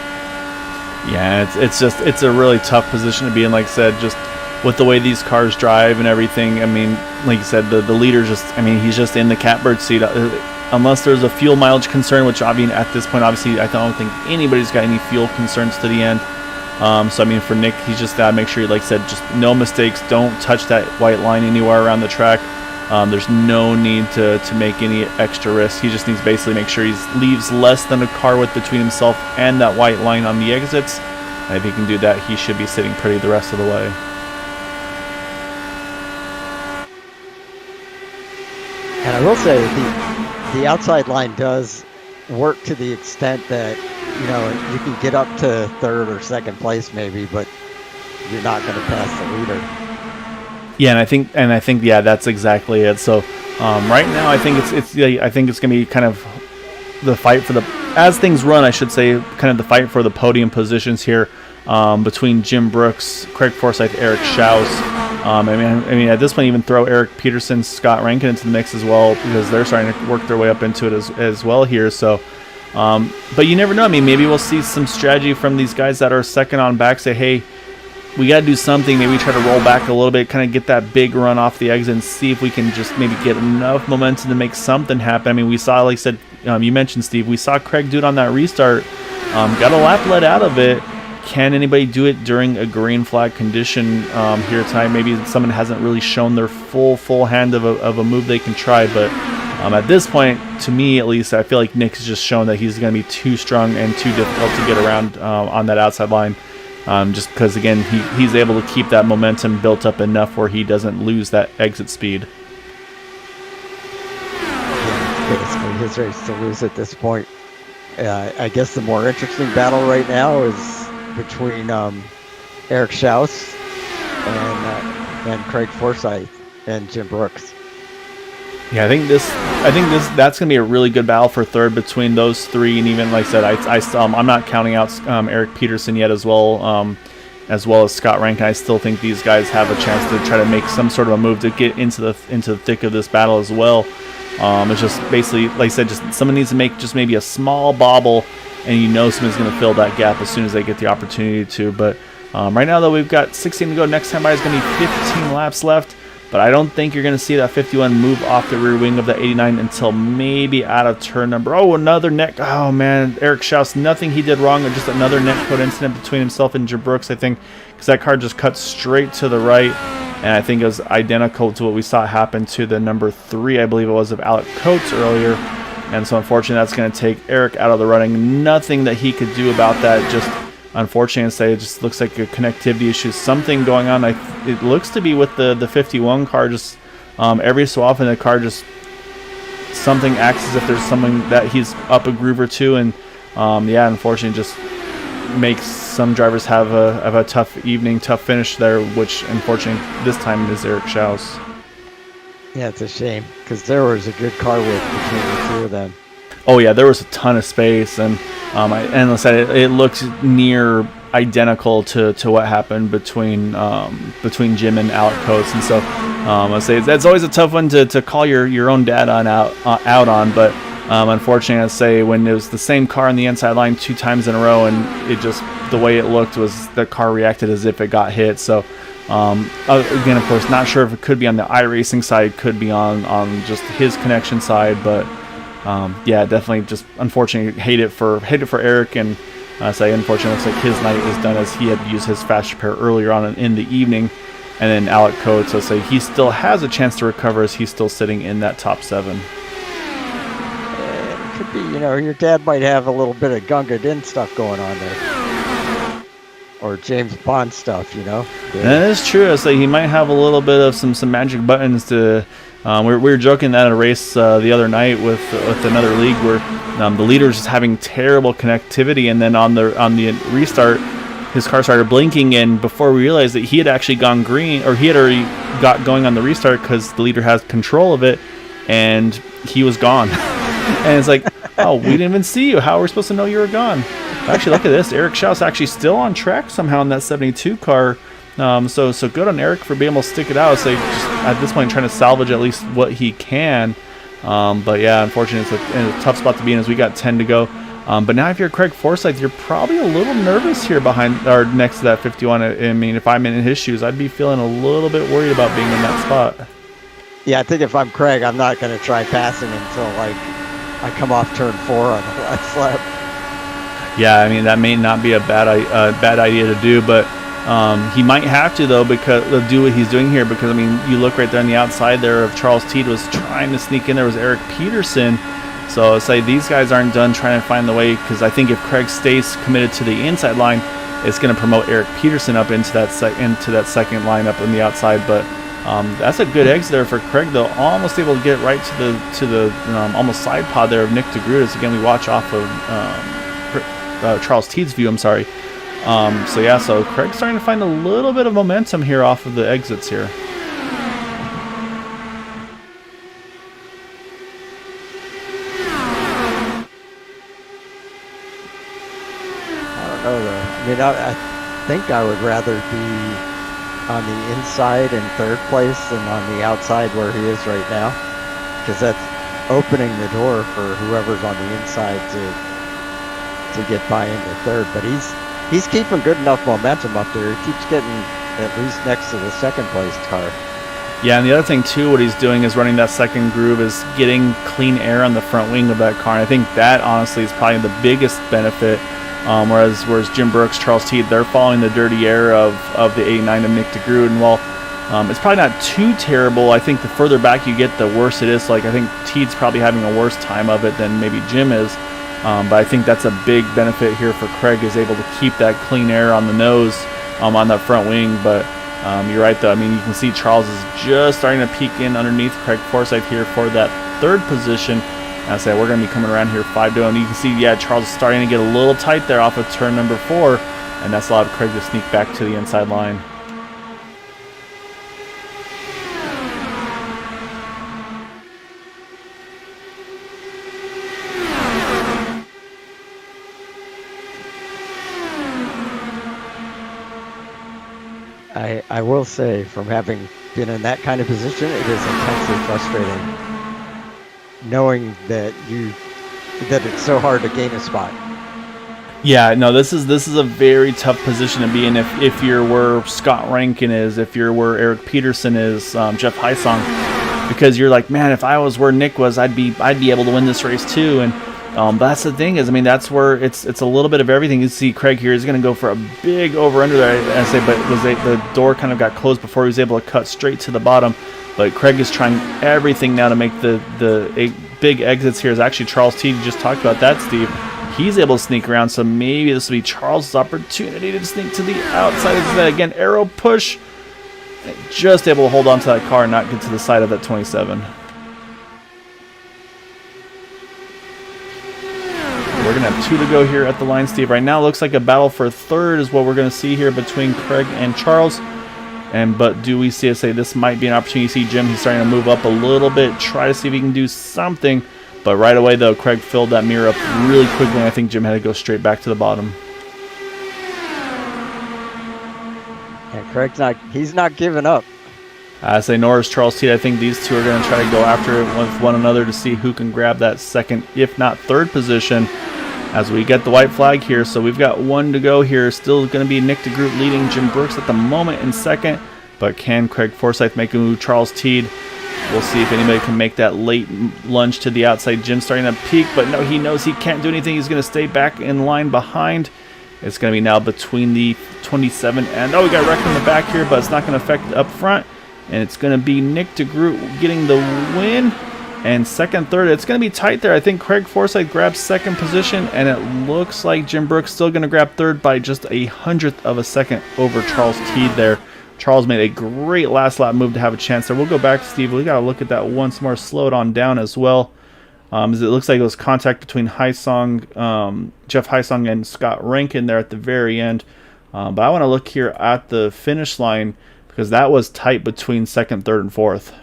Yeah, it's a really tough position to be in. Like I said, just with the way these cars drive and everything. Like you said, the leader he's just in the catbird seat. Unless there's a fuel mileage concern, which at this point, obviously, I don't think anybody's got any fuel concerns to the end. So for Nick, he's just got to make sure, like I said, just no mistakes. Don't touch that white line anywhere around the track. There's no need to make any extra risk. He just needs to basically make sure he leaves less than a car width between himself and that white line on the exits. And if he can do that, he should be sitting pretty the rest of the way. And I will say the outside line does work to the extent that you can get up to 3rd or 2nd place maybe, but you're not going to pass the leader. Yeah, and I think that's exactly it. So right now, I think it's going to be kind of the fight for as things run, I should say, kind of the fight for the podium positions here between Jim Brooks, Craig Forsyth, Eric Schaus. At this point, even throw Eric Peterson, Scott Rankin into the mix as well, because they're starting to work their way up into it as well here. So, but you never know. Maybe we'll see some strategy from these guys that are second on back. Say, hey, we got to do something. Maybe try to roll back a little bit, kind of get that big run off the exit and see if we can just maybe get enough momentum to make something happen. We saw, like I said, you mentioned, Steve, we saw Craig do it on that restart. Got a lap let out of it. Can anybody do it during a green flag condition here tonight? Maybe someone hasn't really shown their full hand of a move they can try. But at this point, to me at least, I feel like Nick's just shown that he's going to be too strong and too difficult to get around on that outside line. Just because, again, he's able to keep that momentum built up enough where he doesn't lose that exit speed. Yeah, basically his race to lose at this point. I guess the more interesting battle right now is between Eric Schaus and Craig Forsyth and Jim Brooks. Yeah, that's gonna be a really good battle for third between those three, and even like I said, I'm not counting out Eric Peterson yet as well as Scott Rankin. I still think these guys have a chance to try to make some sort of a move to get into the thick of this battle as well. It's just basically, like I said, just someone needs to make just maybe a small bobble, and someone's going to fill that gap as soon as they get the opportunity to. But right now, though, we've got 16 to go. Next time by is going to be 15 laps left. But I don't think you're going to see that 51 move off the rear wing of the 89 until maybe out of turn number. Oh, another neck. Oh, man. Eric Schaus, nothing he did wrong. Just another neck code incident between himself and Jim Brooks, I think, because that car just cut straight to the right. And I think it was identical to what we saw happen to the number 3, I believe it was, of Alec Coates earlier. And so, unfortunately, that's going to take Eric out of the running. Nothing that he could do about that. Just unfortunately, it just looks like a connectivity issue. Something going on. It looks to be with the 51 car. Just every so often, the car just something acts as if there's something that he's up a groove or two, and yeah, unfortunately, just makes some drivers have a tough evening, tough finish there. Which unfortunately, this time is Eric Schaus. Yeah, it's a shame because there was a good car width between the two of them. Oh yeah, there was a ton of space, and like I said, it looks near identical to what happened between Jim and Alec Coates, and so I say that's always a tough one to call your own dad out on, but unfortunately, I say when it was the same car on the inside line 2 times in a row, and it just the way it looked was the car reacted as if it got hit. So again, of course, not sure if it could be on the iRacing side, could be on just his connection side, but. Yeah, definitely. Just unfortunately, hate it for Eric, and say unfortunately, looks like his night is done as he had used his fast repair earlier on in the evening, and then Alec Coates. I say he still has a chance to recover as he's still sitting in that top 7. It could be, your dad might have a little bit of Gunga Din stuff going on there, or James Bond stuff, Yeah. That is true. I say he might have a little bit of some magic buttons to. We were joking that at a race the other night with another league where the leader was just having terrible connectivity, and then on the restart, his car started blinking, and before we realized that he had actually gone green, or he had already got going on the restart because the leader has control of it, and he was gone. And it's like, oh, we didn't even see you. How are we supposed to know you were gone? Actually, look at this. Eric Schaus actually still on track somehow in that 72 car. So good on Eric for being able to stick it out. So just at this point, trying to salvage at least what he can. But yeah, unfortunately, it's a tough spot to be in as we got 10 to go. But now, if you're Craig Forsyth, you're probably a little nervous here behind or next to that 51. I mean, if I'm in his shoes, I'd be feeling a little bit worried about being in that spot. Yeah, I think if I'm Craig, I'm not going to try passing until I come off turn 4 on the last lap. Yeah, I mean that may not be a bad idea to do, but. He might have to, though, because do what he's doing here, because I mean, you look right there on the outside there of Charles Teed was trying to sneak in. There was Eric Peterson, so say these guys aren't done trying to find the way, because I think if Craig stays committed to the inside line, it's going to promote Eric Peterson up into that second lineup on the outside. But that's a good exit there for Craig, though, almost able to get right to the almost side pod there of Nick DeGroote. Again, we watch off of Charles Teed's view. I'm sorry. So yeah, so Craig's starting to find a little bit of momentum here off of the exits here. I don't know though. I mean, I think I would rather be on the inside in 3rd place than on the outside where he is right now, because that's opening the door for whoever's on the inside to get by into 3rd. But he's keeping good enough momentum up there. He keeps getting at least next to the 2nd place car. Yeah, and the other thing too, what he's doing is running that second groove, is getting clean air on the front wing of that car. And I think that honestly is probably the biggest benefit. Whereas Jim Brooks, Charles Teed, they're following the dirty air of the 89 of Nick DeGroote. And while it's probably not too terrible, I think the further back you get, the worse it is. Like I think Teed's probably having a worse time of it than maybe Jim is. But I think that's a big benefit here for Craig, is able to keep that clean air on the nose on that front wing. But you're right, though. I mean, you can see Charles is just starting to peek in underneath Craig Forsyth here for that 3rd position. And I say we're going to be coming around here 5 to 1. You can see, yeah, Charles is starting to get a little tight there off of turn number 4, and that's allowed Craig to sneak back to the inside line. I will say, from having been in that kind of position, it is intensely frustrating knowing that it's so hard to gain a spot. Yeah, no, this is a very tough position to be in if you're where Scott Rankin is, if you're where Eric Peterson is, Jeff Heisong, because you're like, man, if I was where Nick was, I'd be able to win this race too. And that's the thing is, I mean, that's where it's a little bit of everything. You see Craig here is going to go for a big over under there, I say, but the door kind of got closed before he was able to cut straight to the bottom. But Craig is trying everything now to make the big exits here. Is actually Charles T. You just talked about that, Steve. He's able to sneak around, so maybe this will be Charles' opportunity to sneak to the outside. Again, arrow push. Just able to hold on to that car and not get to the side of that 27. We're going to have 2 to go here at the line, Steve. Right now, it looks like a battle for third is what we're going to see here between Craig and Charles. But do we see this might be an opportunity? You see Jim, he's starting to move up a little bit, try to see if he can do something. But right away, though, Craig filled that mirror up really quickly, and I think Jim had to go straight back to the bottom. And Craig's not giving up. I say Norris, Charles T. I think these two are going to try to go after it with one another to see who can grab that second, if not third position, as we get the white flag here. So we've got 1 to go here. Still going to be Nick DeGroot leading Jim Brooks at the moment in second. But can Craig Forsyth make a move? Charles Teed. We'll see if anybody can make that late lunge to the outside. Jim starting to peak, but no, he knows he can't do anything. He's going to stay back in line behind. It's going to be now between the 27 and... Oh, we got wrecked in the back here, but it's not going to affect up front. And it's going to be Nick DeGroot getting the win. And second, third, it's going to be tight there. I think Craig Forsyth grabs second position, and it looks like Jim Brooks still going to grab third by just a 100th of a second over Charles Teed there. Charles made a great last lap move to have a chance there. We'll go back to Steve. We got to look at that once more, slow it on down as well. As it looks like it was contact between Heisong, Jeff Heisong and Scott Rankin there at the very end. But I want to look here at the finish line because that was tight between second, third, and fourth.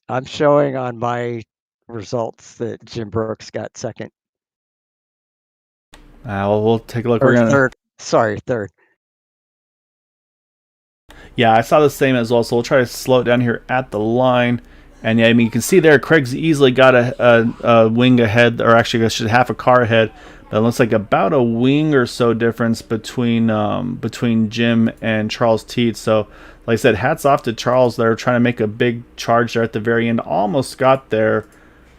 I'm showing on my results that Jim Brooks got second. We'll take a look. Or third. Sorry, third. Yeah, I saw the same as well, so we'll try to slow it down here at the line. And yeah, I mean, you can see there, Craig's easily got a wing ahead, or actually, I guess just half a car ahead. But it looks like about a wing or so difference between Jim and Charles Teed. So, like I said, hats off to Charles there, trying to make a big charge there at the very end. Almost got there.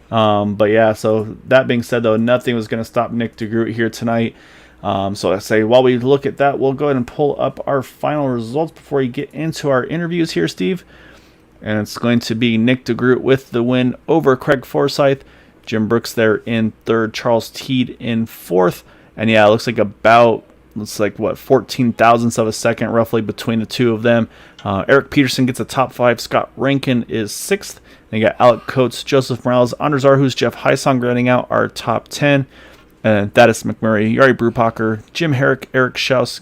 But yeah, so that being said, though, nothing was going to stop Nick DeGroot here tonight. So I say, while we look at that, we'll go ahead and pull up our final results before we get into our interviews here, Steve. And it's going to be Nick DeGroot with the win over Craig Forsyth. Jim Brooks there in third, Charles Teed in fourth. And yeah, it looks like what, 14 thousandths of a second roughly between the two of them. Eric Peterson gets a top 5. Scott Rankin is 6th. Then you got Alec Coates, Joseph Morales, Anders Arhus, Jeff Heisong rounding out our top 10. And Thaddeus McMurray, Yari Brupacher, Jim Herrick, Eric Schaus,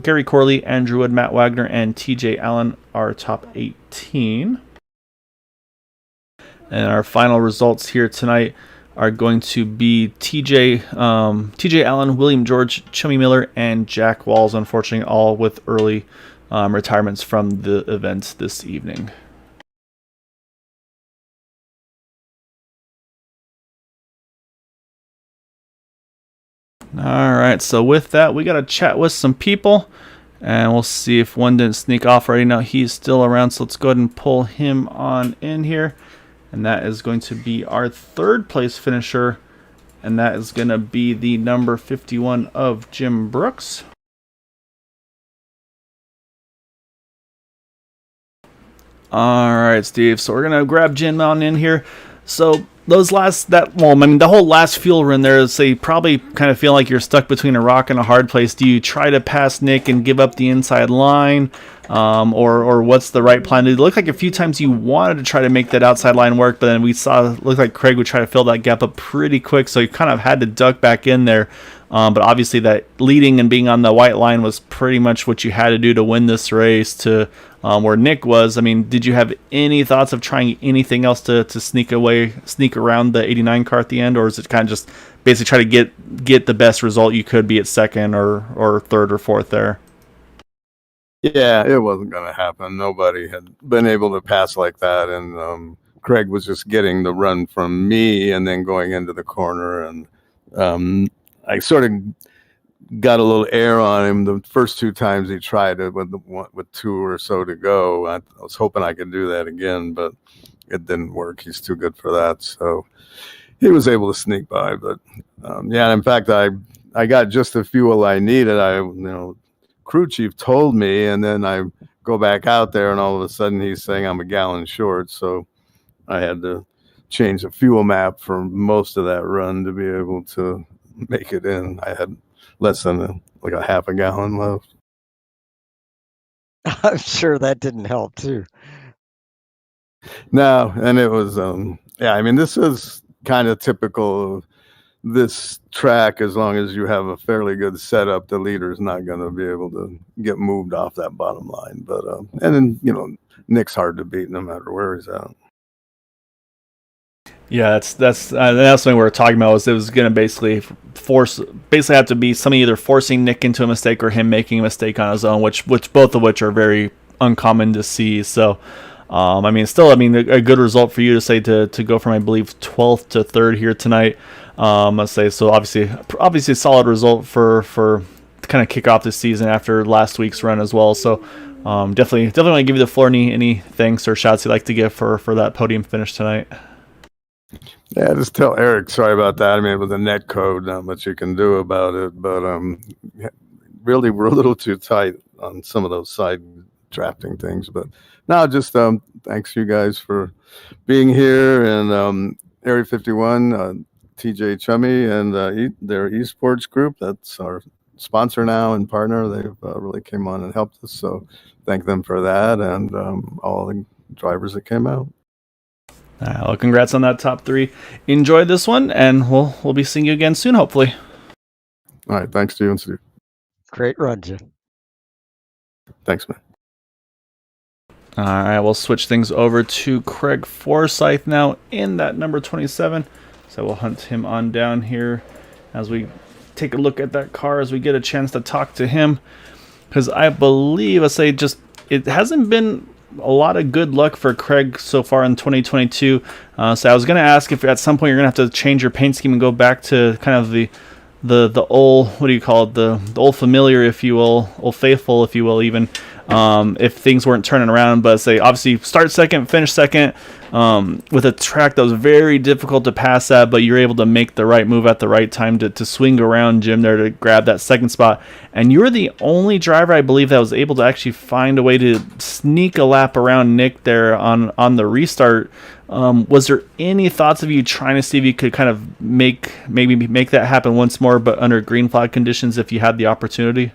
Gary Corley, Andrew Wood, Matt Wagner, and TJ Allen are top 18. And our final results here tonight are going to be TJ Allen, William George, Chummy Miller, and Jack Walls, unfortunately, all with early retirements from the event this evening. All right, so with that, we got to chat with some people, and we'll see if one didn't sneak off already. Now he's still around, so let's go ahead and pull him on in here. And that is going to be our third place finisher, and that is going to be the number 51 of Jim Brooks. All right, Steve, so we're going to grab Jim on in here. So the whole last fuel run there is probably kind of feel like you're stuck between a rock and a hard place. Do you try to pass Nick and give up the inside line, or what's the right plan? It looked like a few times you wanted to try to make that outside line work, but then it looked like Craig would try to fill that gap up pretty quick, so you kind of had to duck back in there. But obviously that leading and being on the white line was pretty much what you had to do to win this race to where Nick was. I mean, did you have any thoughts of trying anything else to sneak around the 89 car at the end, or is it kind of just basically try to get the best result you could, be at second or third or fourth there? Yeah, it wasn't going to happen. Nobody had been able to pass like that, and Craig was just getting the run from me and then going into the corner, and I sort of got a little air on him the first two times he tried it with two or so to go. I was hoping I could do that again, but it didn't work. He's too good for that, so he was able to sneak by. But yeah, in fact, I got just the fuel I needed. Crew chief told me, and then I go back out there, and all of a sudden he's saying I'm a gallon short. So I had to change the fuel map for most of that run to be able to make it in. I had less than like a half a gallon left. I'm sure that didn't help too. No, and it was, yeah, I mean, this is kind of typical of this track. As long as you have a fairly good setup, the leader's not going to be able to get moved off that bottom line. But, and then, Nick's hard to beat no matter where he's at. Yeah, that's something we were talking about. Was it was going to basically have to be somebody either forcing Nick into a mistake or him making a mistake on his own, which both of which are very uncommon to see. So, I mean, a good result for you to say to go from, I believe, 12th to 3rd here tonight. Let's say so. Obviously, a solid result for to kind of kick off the season after last week's run as well. So, definitely want to give you the floor. Any thanks or shouts you'd like to give for that podium finish tonight? Yeah, just tell Eric sorry about that. I mean, with the net code, not much you can do about it. But really, we're a little too tight on some of those side drafting things. But now, just thanks you guys for being here, and Area 51, TJ Chummy, and their esports group. That's our sponsor now and partner. They've really came on and helped us. So thank them for that, and all the drivers that came out. Well, congrats on that top 3. Enjoy this one, and we'll be seeing you again soon, hopefully. All right, thanks to you and Steve. Great run, Jim. Thanks, man. All right, we'll switch things over to Craig Forsyth now in that number 27. So we'll hunt him on down here as we take a look at that car, as we get a chance to talk to him. Because I believe, it hasn't been a lot of good luck for Craig so far in 2022. So I was going to ask if at some point you're going to have to change your paint scheme and go back to kind of the old, what do you call it, the old familiar, if you will, old faithful, if you will, even if things weren't turning around. But say obviously start second, finish second, with a track that was very difficult to pass at, but you're able to make the right move at the right time to swing around Jim there to grab that second spot. And you were the only driver, I believe, that was able to actually find a way to sneak a lap around Nick there on the restart. Was there any thoughts of you trying to see if you could kind of make that happen once more, but under green flag conditions if you had the opportunity?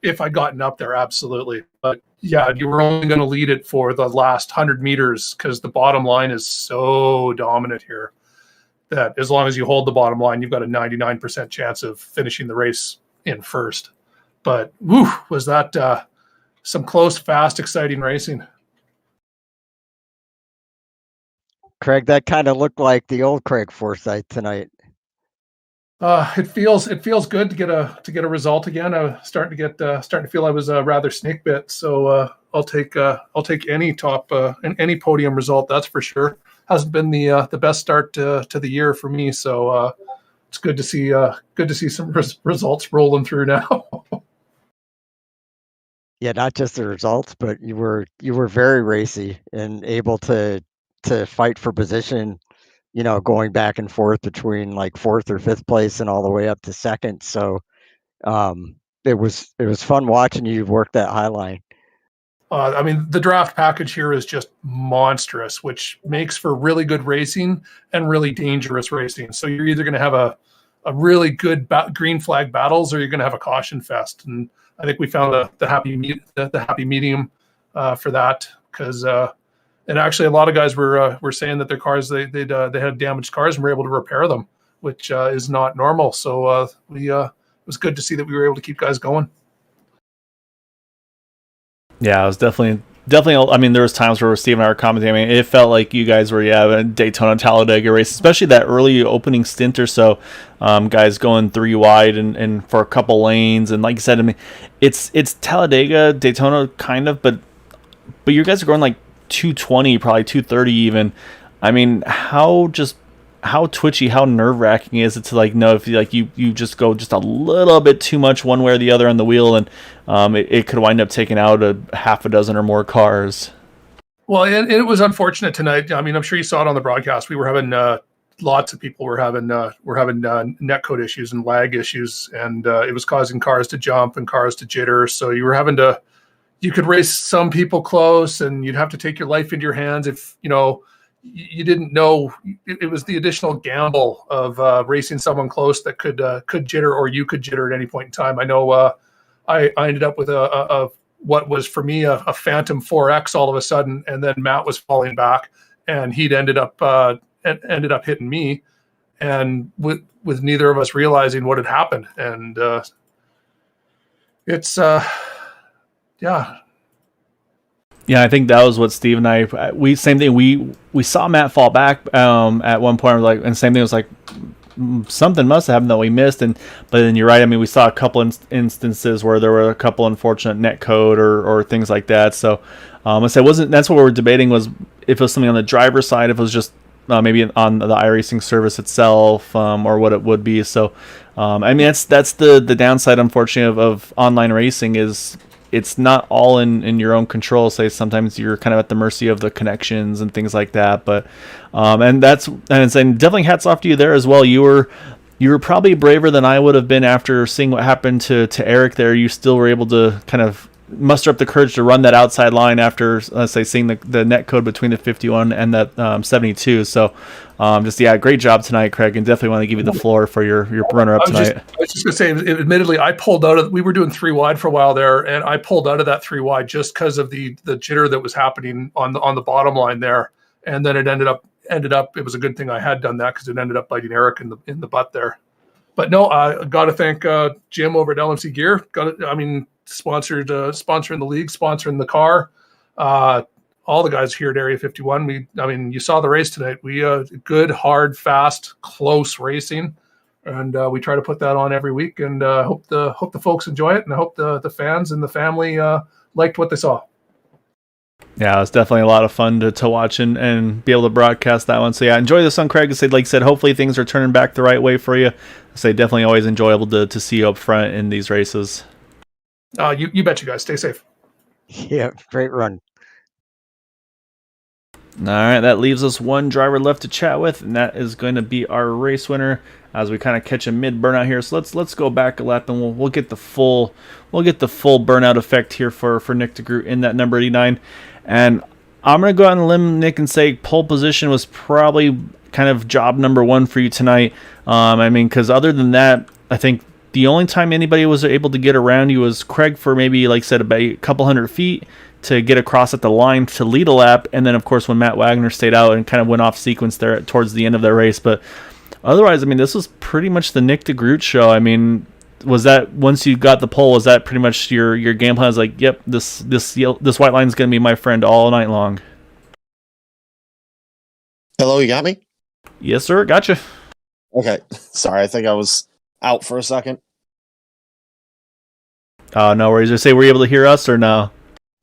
If I'd gotten up there, absolutely. But yeah, you were only going to lead it for the last 100 meters because the bottom line is so dominant here that as long as you hold the bottom line, you've got a 99% chance of finishing the race in first. But whew, was that some close, fast, exciting racing. Craig, that kind of looked like the old Craig Forsyth tonight. It feels good to get a result again. I was starting to feel I was rather snake bit. So I'll take any top any podium result. That's for sure. Hasn't been the best start to the year for me. So it's good to see some results rolling through now. Yeah, not just the results, but you were very racy and able to fight for position, going back and forth between like 4th or 5th place and all the way up to 2nd. So it was fun watching you work that high line. I mean, the draft package here is just monstrous, which makes for really good racing and really dangerous racing. So you're either going to have a really good green flag battles, or you're going to have a caution fest. And I think we found the happy medium for that, because and actually a lot of guys were saying that their cars they had damaged cars and were able to repair them, which is not normal. So it was good to see that we were able to keep guys going. Yeah, it was definitely definitely. I mean, there was times where Steve and I were commenting. I mean, it felt like you guys were a Daytona Talladega race, especially that early opening stint or so. Guys going 3 wide and for a couple lanes, and like you said, I mean, it's Talladega, Daytona kind of, but you guys are going like 220, probably 230 even. I mean, how twitchy, how nerve wracking is it to like know if you just go just a little bit too much one way or the other on the wheel, and it could wind up taking out a half a dozen or more cars. Well, and it was unfortunate tonight. I mean, I'm sure you saw it on the broadcast. We were having lots of people were having netcode issues and lag issues, and it was causing cars to jump and cars to jitter. So you could race some people close, and you'd have to take your life into your hands if you didn't know. It was the additional gamble of racing someone close that could jitter, or you could jitter at any point in time. I know I ended up with a what was for me a Phantom 4X all of a sudden, and then Matt was falling back, and he'd ended up hitting me, and with neither of us realizing what had happened. And it's yeah. Yeah, I think that was what Steve and I same thing. We saw Matt fall back at one point, and same thing was like something must have happened that we missed. But then you're right. I mean, we saw a couple instances where there were a couple unfortunate net code or things like that. So I said that's what we were debating, was if it was something on the driver's side, if it was just maybe on the iRacing service itself, or what it would be. So I mean, that's the downside, unfortunately, of online racing is. It's not all in your own control. Say sometimes you're kind of at the mercy of the connections and things like that. But and definitely hats off to you there as well. You were probably braver than I would have been after seeing what happened to Eric there. You still were able to kind of muster up the courage to run that outside line after, let's say, seeing the net code between the 51 and that 72. So great job tonight, Craig, and definitely want to give you the floor for your runner up tonight. I was just going to say, admittedly, I pulled out of. We were doing 3 wide for a while there, and I pulled out of that 3 wide just because of the jitter that was happening on the bottom line there, and then it ended up. It was a good thing I had done that, because it ended up biting Eric in the butt there. But no, I got to thank Jim over at LMC Gear. Sponsoring the league, sponsoring the car. All the guys here at Area 51. You saw the race tonight. We good, hard, fast, close racing, and we try to put that on every week. And hope the folks enjoy it, and I hope the fans and the family liked what they saw. Yeah, it was definitely a lot of fun to watch and be able to broadcast that one. So yeah, enjoy this one, Craig. Like I said, hopefully things are turning back the right way for you. Definitely always enjoyable to see you up front in these races. You bet, you guys. Stay safe. Yeah, great run. All right, that leaves us one driver left to chat with, and that is going to be our race winner as we kind of catch a mid burnout here. So let's go back a lap, and we'll get the full burnout effect here for Nick DeGroot in that number 89. And I'm gonna go out on a limb, Nick, and say pole position was probably kind of job number 1 for you tonight. Because other than that, I think the only time anybody was able to get around you was Craig for maybe, like I said, about a couple hundred feet to get across at the line to lead a lap. And then, of course, when Matt Wagner stayed out and kind of went off sequence there towards the end of that race. But otherwise, this was pretty much the Nick DeGroot show. Was that, once you got the pole, was that pretty much your game plan? Was like, yep, this white line is going to be my friend all night long? Hello, you got me? Yes, sir. Gotcha. Okay. Sorry, I think I was out for a second. No worries. Or say, were you able to hear us or no?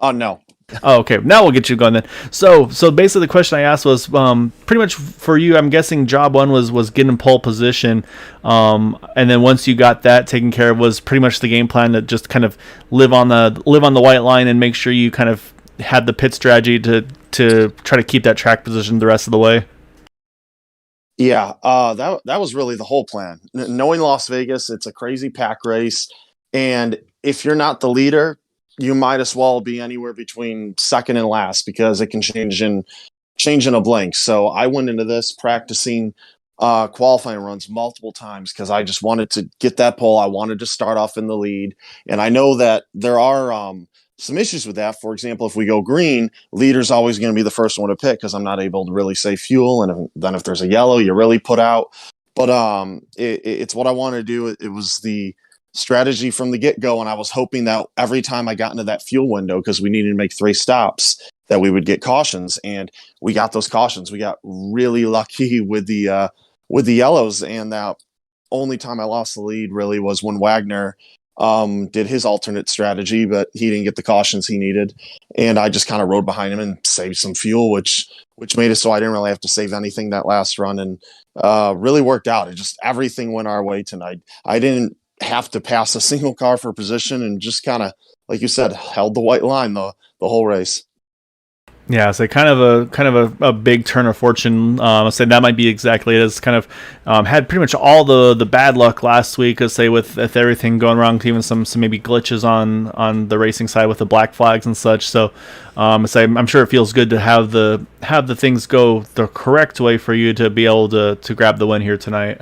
Oh, no. Oh, okay. Now we'll get you going then. So basically the question I asked was pretty much for you. I'm guessing job 1 was getting pole position, and then once you got that taken care of, was pretty much the game plan to just kind of live on the white line and make sure you kind of had the pit strategy to try to keep that track position the rest of the way. Yeah, that was really the whole plan. Knowing Las Vegas, it's a crazy pack race, and if you're not the leader, you might as well be anywhere between second and last, because it can change in a blink. So I went into this practicing qualifying runs multiple times because I just wanted to get that pole. I wanted to start off in the lead, and I know that there are some issues with that. For example, if we go green, leader's always going to be the first one to pick because I'm not able to really save fuel, and then if there's a yellow, you're really put out. But it's what I wanted to do. It was the strategy from the get-go, and I was hoping that every time I got into that fuel window, because we needed to make 3 stops, that we would get cautions, and we got those cautions. We got really lucky with the yellows, and that only time I lost the lead really was when Wagner did his alternate strategy, but he didn't get the cautions he needed, and I just kind of rode behind him and saved some fuel, which made it so I didn't really have to save anything that last run, and really worked out. It just, everything went our way tonight. I didn't have to pass a single car for position, and just kind of, like you said, held the white line the whole race. Yeah, so kind of a big turn of fortune. I'll say that might be exactly it. It's kind of had pretty much all the bad luck last week. I'd say with everything going wrong, even some maybe glitches on the racing side with the black flags and such. So I'm sure it feels good to have the things go the correct way for you to be able to grab the win here tonight.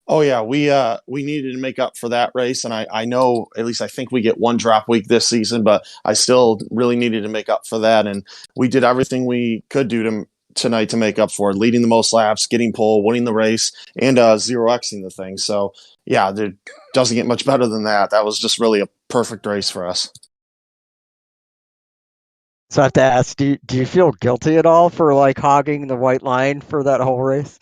Oh yeah, we needed to make up for that race, and I know, at least I think we get 1 drop week this season, but I still really needed to make up for that, and we did everything we could do tonight to make up for it, leading the most laps, getting pole, winning the race, and 0xing the thing. So yeah, there doesn't get much better than that. That was just really a perfect race for us. So I have to ask, do you feel guilty at all for like hogging the white line for that whole race?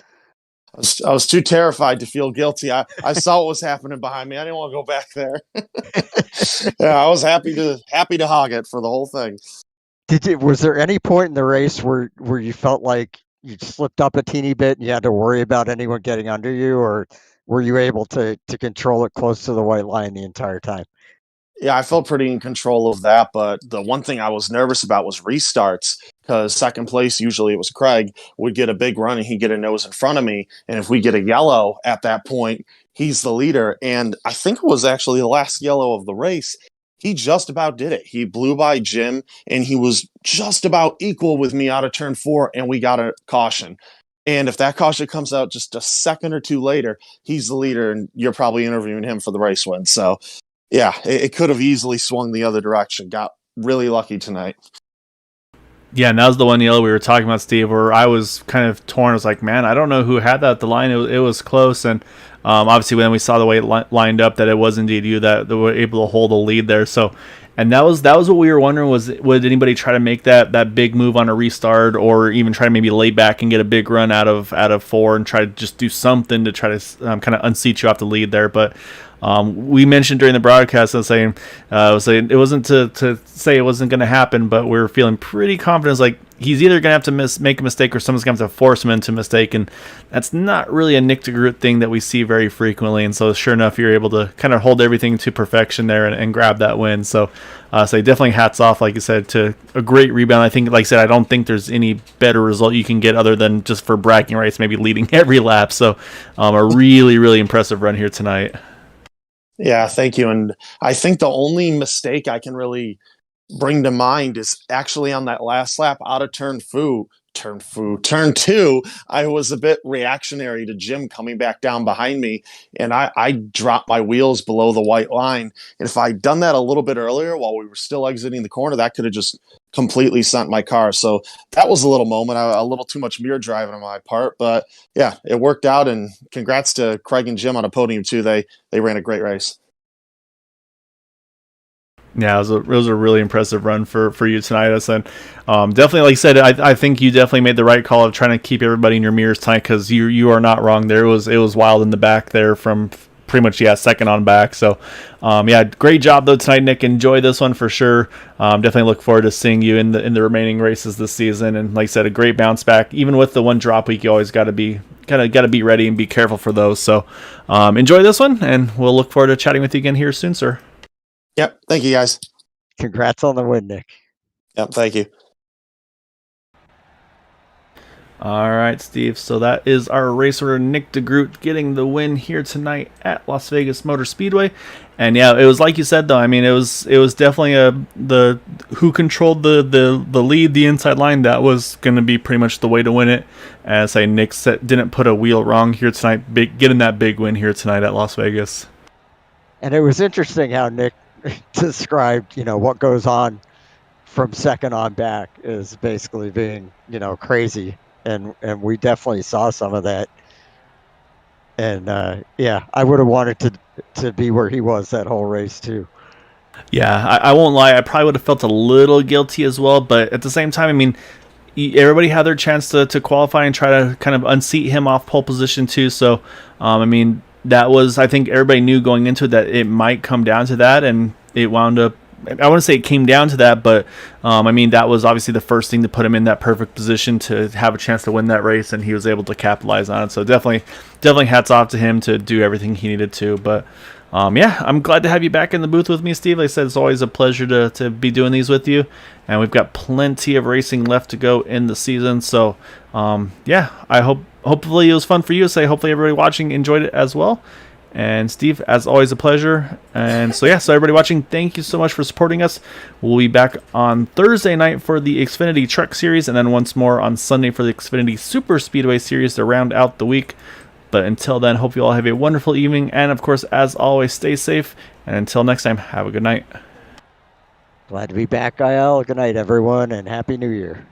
I was too terrified to feel guilty. I saw what was happening behind me. I didn't want to go back there. Yeah, I was happy to hog it for the whole thing. Was there any point in the race where you felt like you slipped up a teeny bit and you had to worry about anyone getting under you, or were you able to control it close to the white line the entire time? Yeah, I felt pretty in control of that, but the one thing I was nervous about was restarts, because second place, usually it was Craig, would get a big run and he'd get a nose in front of me. And if we get a yellow at that point, he's the leader. And I think it was actually the last yellow of the race. He just about did it. He blew by Jim, and he was just about equal with me out of turn 4, and we got a caution. And if that caution comes out just a second or two later, he's the leader, and you're probably interviewing him for the race win. So yeah, it could have easily swung the other direction. Got really lucky tonight. Yeah, and that was the one yellow we were talking about, Steve, where I was kind of torn. I was like, man, I don't know who had that at the line. It was close, and obviously when we saw the way it lined up, that it was indeed you that were able to hold the lead there. So, and that was what we were wondering, was would anybody try to make that big move on a restart, or even try to maybe lay back and get a big run out of 4 and try to just do something to try to kind of unseat you off the lead there, but. We mentioned during the broadcast, I was saying it wasn't to say it wasn't going to happen, but we were feeling pretty confident. It's like he's either going to have to make a mistake, or someone's going to have to force him into a mistake, and that's not really a Nick DeGroot thing that we see very frequently. And so, sure enough, you're able to kind of hold everything to perfection there and grab that win. So definitely hats off, like you said, to a great rebound. I think, like I said, I don't think there's any better result you can get other than just for bragging rights, maybe leading every lap. So a really, really impressive run here tonight. Yeah, thank you. And I think the only mistake I can really bring to mind is actually on that last lap out of turn 2. I was a bit reactionary to Jim coming back down behind me, and I dropped my wheels below the white line. And if I'd done that a little bit earlier while we were still exiting the corner, that could have just completely sent my car. So that was a little moment, a little too much mirror driving on my part. But yeah, it worked out, and congrats to Craig and Jim on a podium too. They ran a great race. Yeah, it was a really impressive run for you tonight. And definitely, like I said, I think you definitely made the right call of trying to keep everybody in your mirrors tonight, because you are not wrong there. It was wild in the back there from pretty much, second on back. So, great job though tonight, Nick. Enjoy this one for sure. Definitely look forward to seeing you in the remaining races this season. And like I said, a great bounce back. Even with the one drop week, you always got to be ready and be careful for those. So, enjoy this one, and we'll look forward to chatting with you again here soon, sir. Yep. Thank you, guys. Congrats on the win, Nick. Yep. Thank you. All right, Steve. So that is our racer, Nick DeGroot, getting the win here tonight at Las Vegas Motor Speedway. And yeah, it was like you said, though. I mean, it was definitely the who controlled the lead, the inside line. That was going to be pretty much the way to win it. As Nick didn't put a wheel wrong here tonight, getting that big win here tonight at Las Vegas. And it was interesting how Nick described, what goes on from second on back is basically being, crazy. And we definitely saw some of that. And I would have wanted to to be where he was that whole race too. Yeah, I won't lie. I probably would have felt a little guilty as well, but at the same time, I mean, everybody had their chance to qualify and try to kind of unseat him off pole position too. So, I mean, that was, I think everybody knew going into it that it might come down to that, and it wound up. I wouldn't say it came down to that, but I mean, that was obviously the first thing to put him in that perfect position to have a chance to win that race, and he was able to capitalize on it. So definitely hats off to him to do everything he needed to. But yeah, I'm glad to have you back in the booth with me, Steve. Like I said, it's always a pleasure to be doing these with you, and we've got plenty of racing left to go in the season. So yeah, hopefully it was fun for you. So hopefully everybody watching enjoyed it as well. And Steve, as always, a pleasure. And so yeah, so everybody watching, thank you so much for supporting us. We'll be back on Thursday night for the Xfinity Truck Series, and then once more on Sunday for the Xfinity Super Speedway Series to round out the week. But until then, hope you all have a wonderful evening, and of course, as always, stay safe. And until next time, have a good night. Glad to be back, IL. Good night, everyone, and Happy New Year.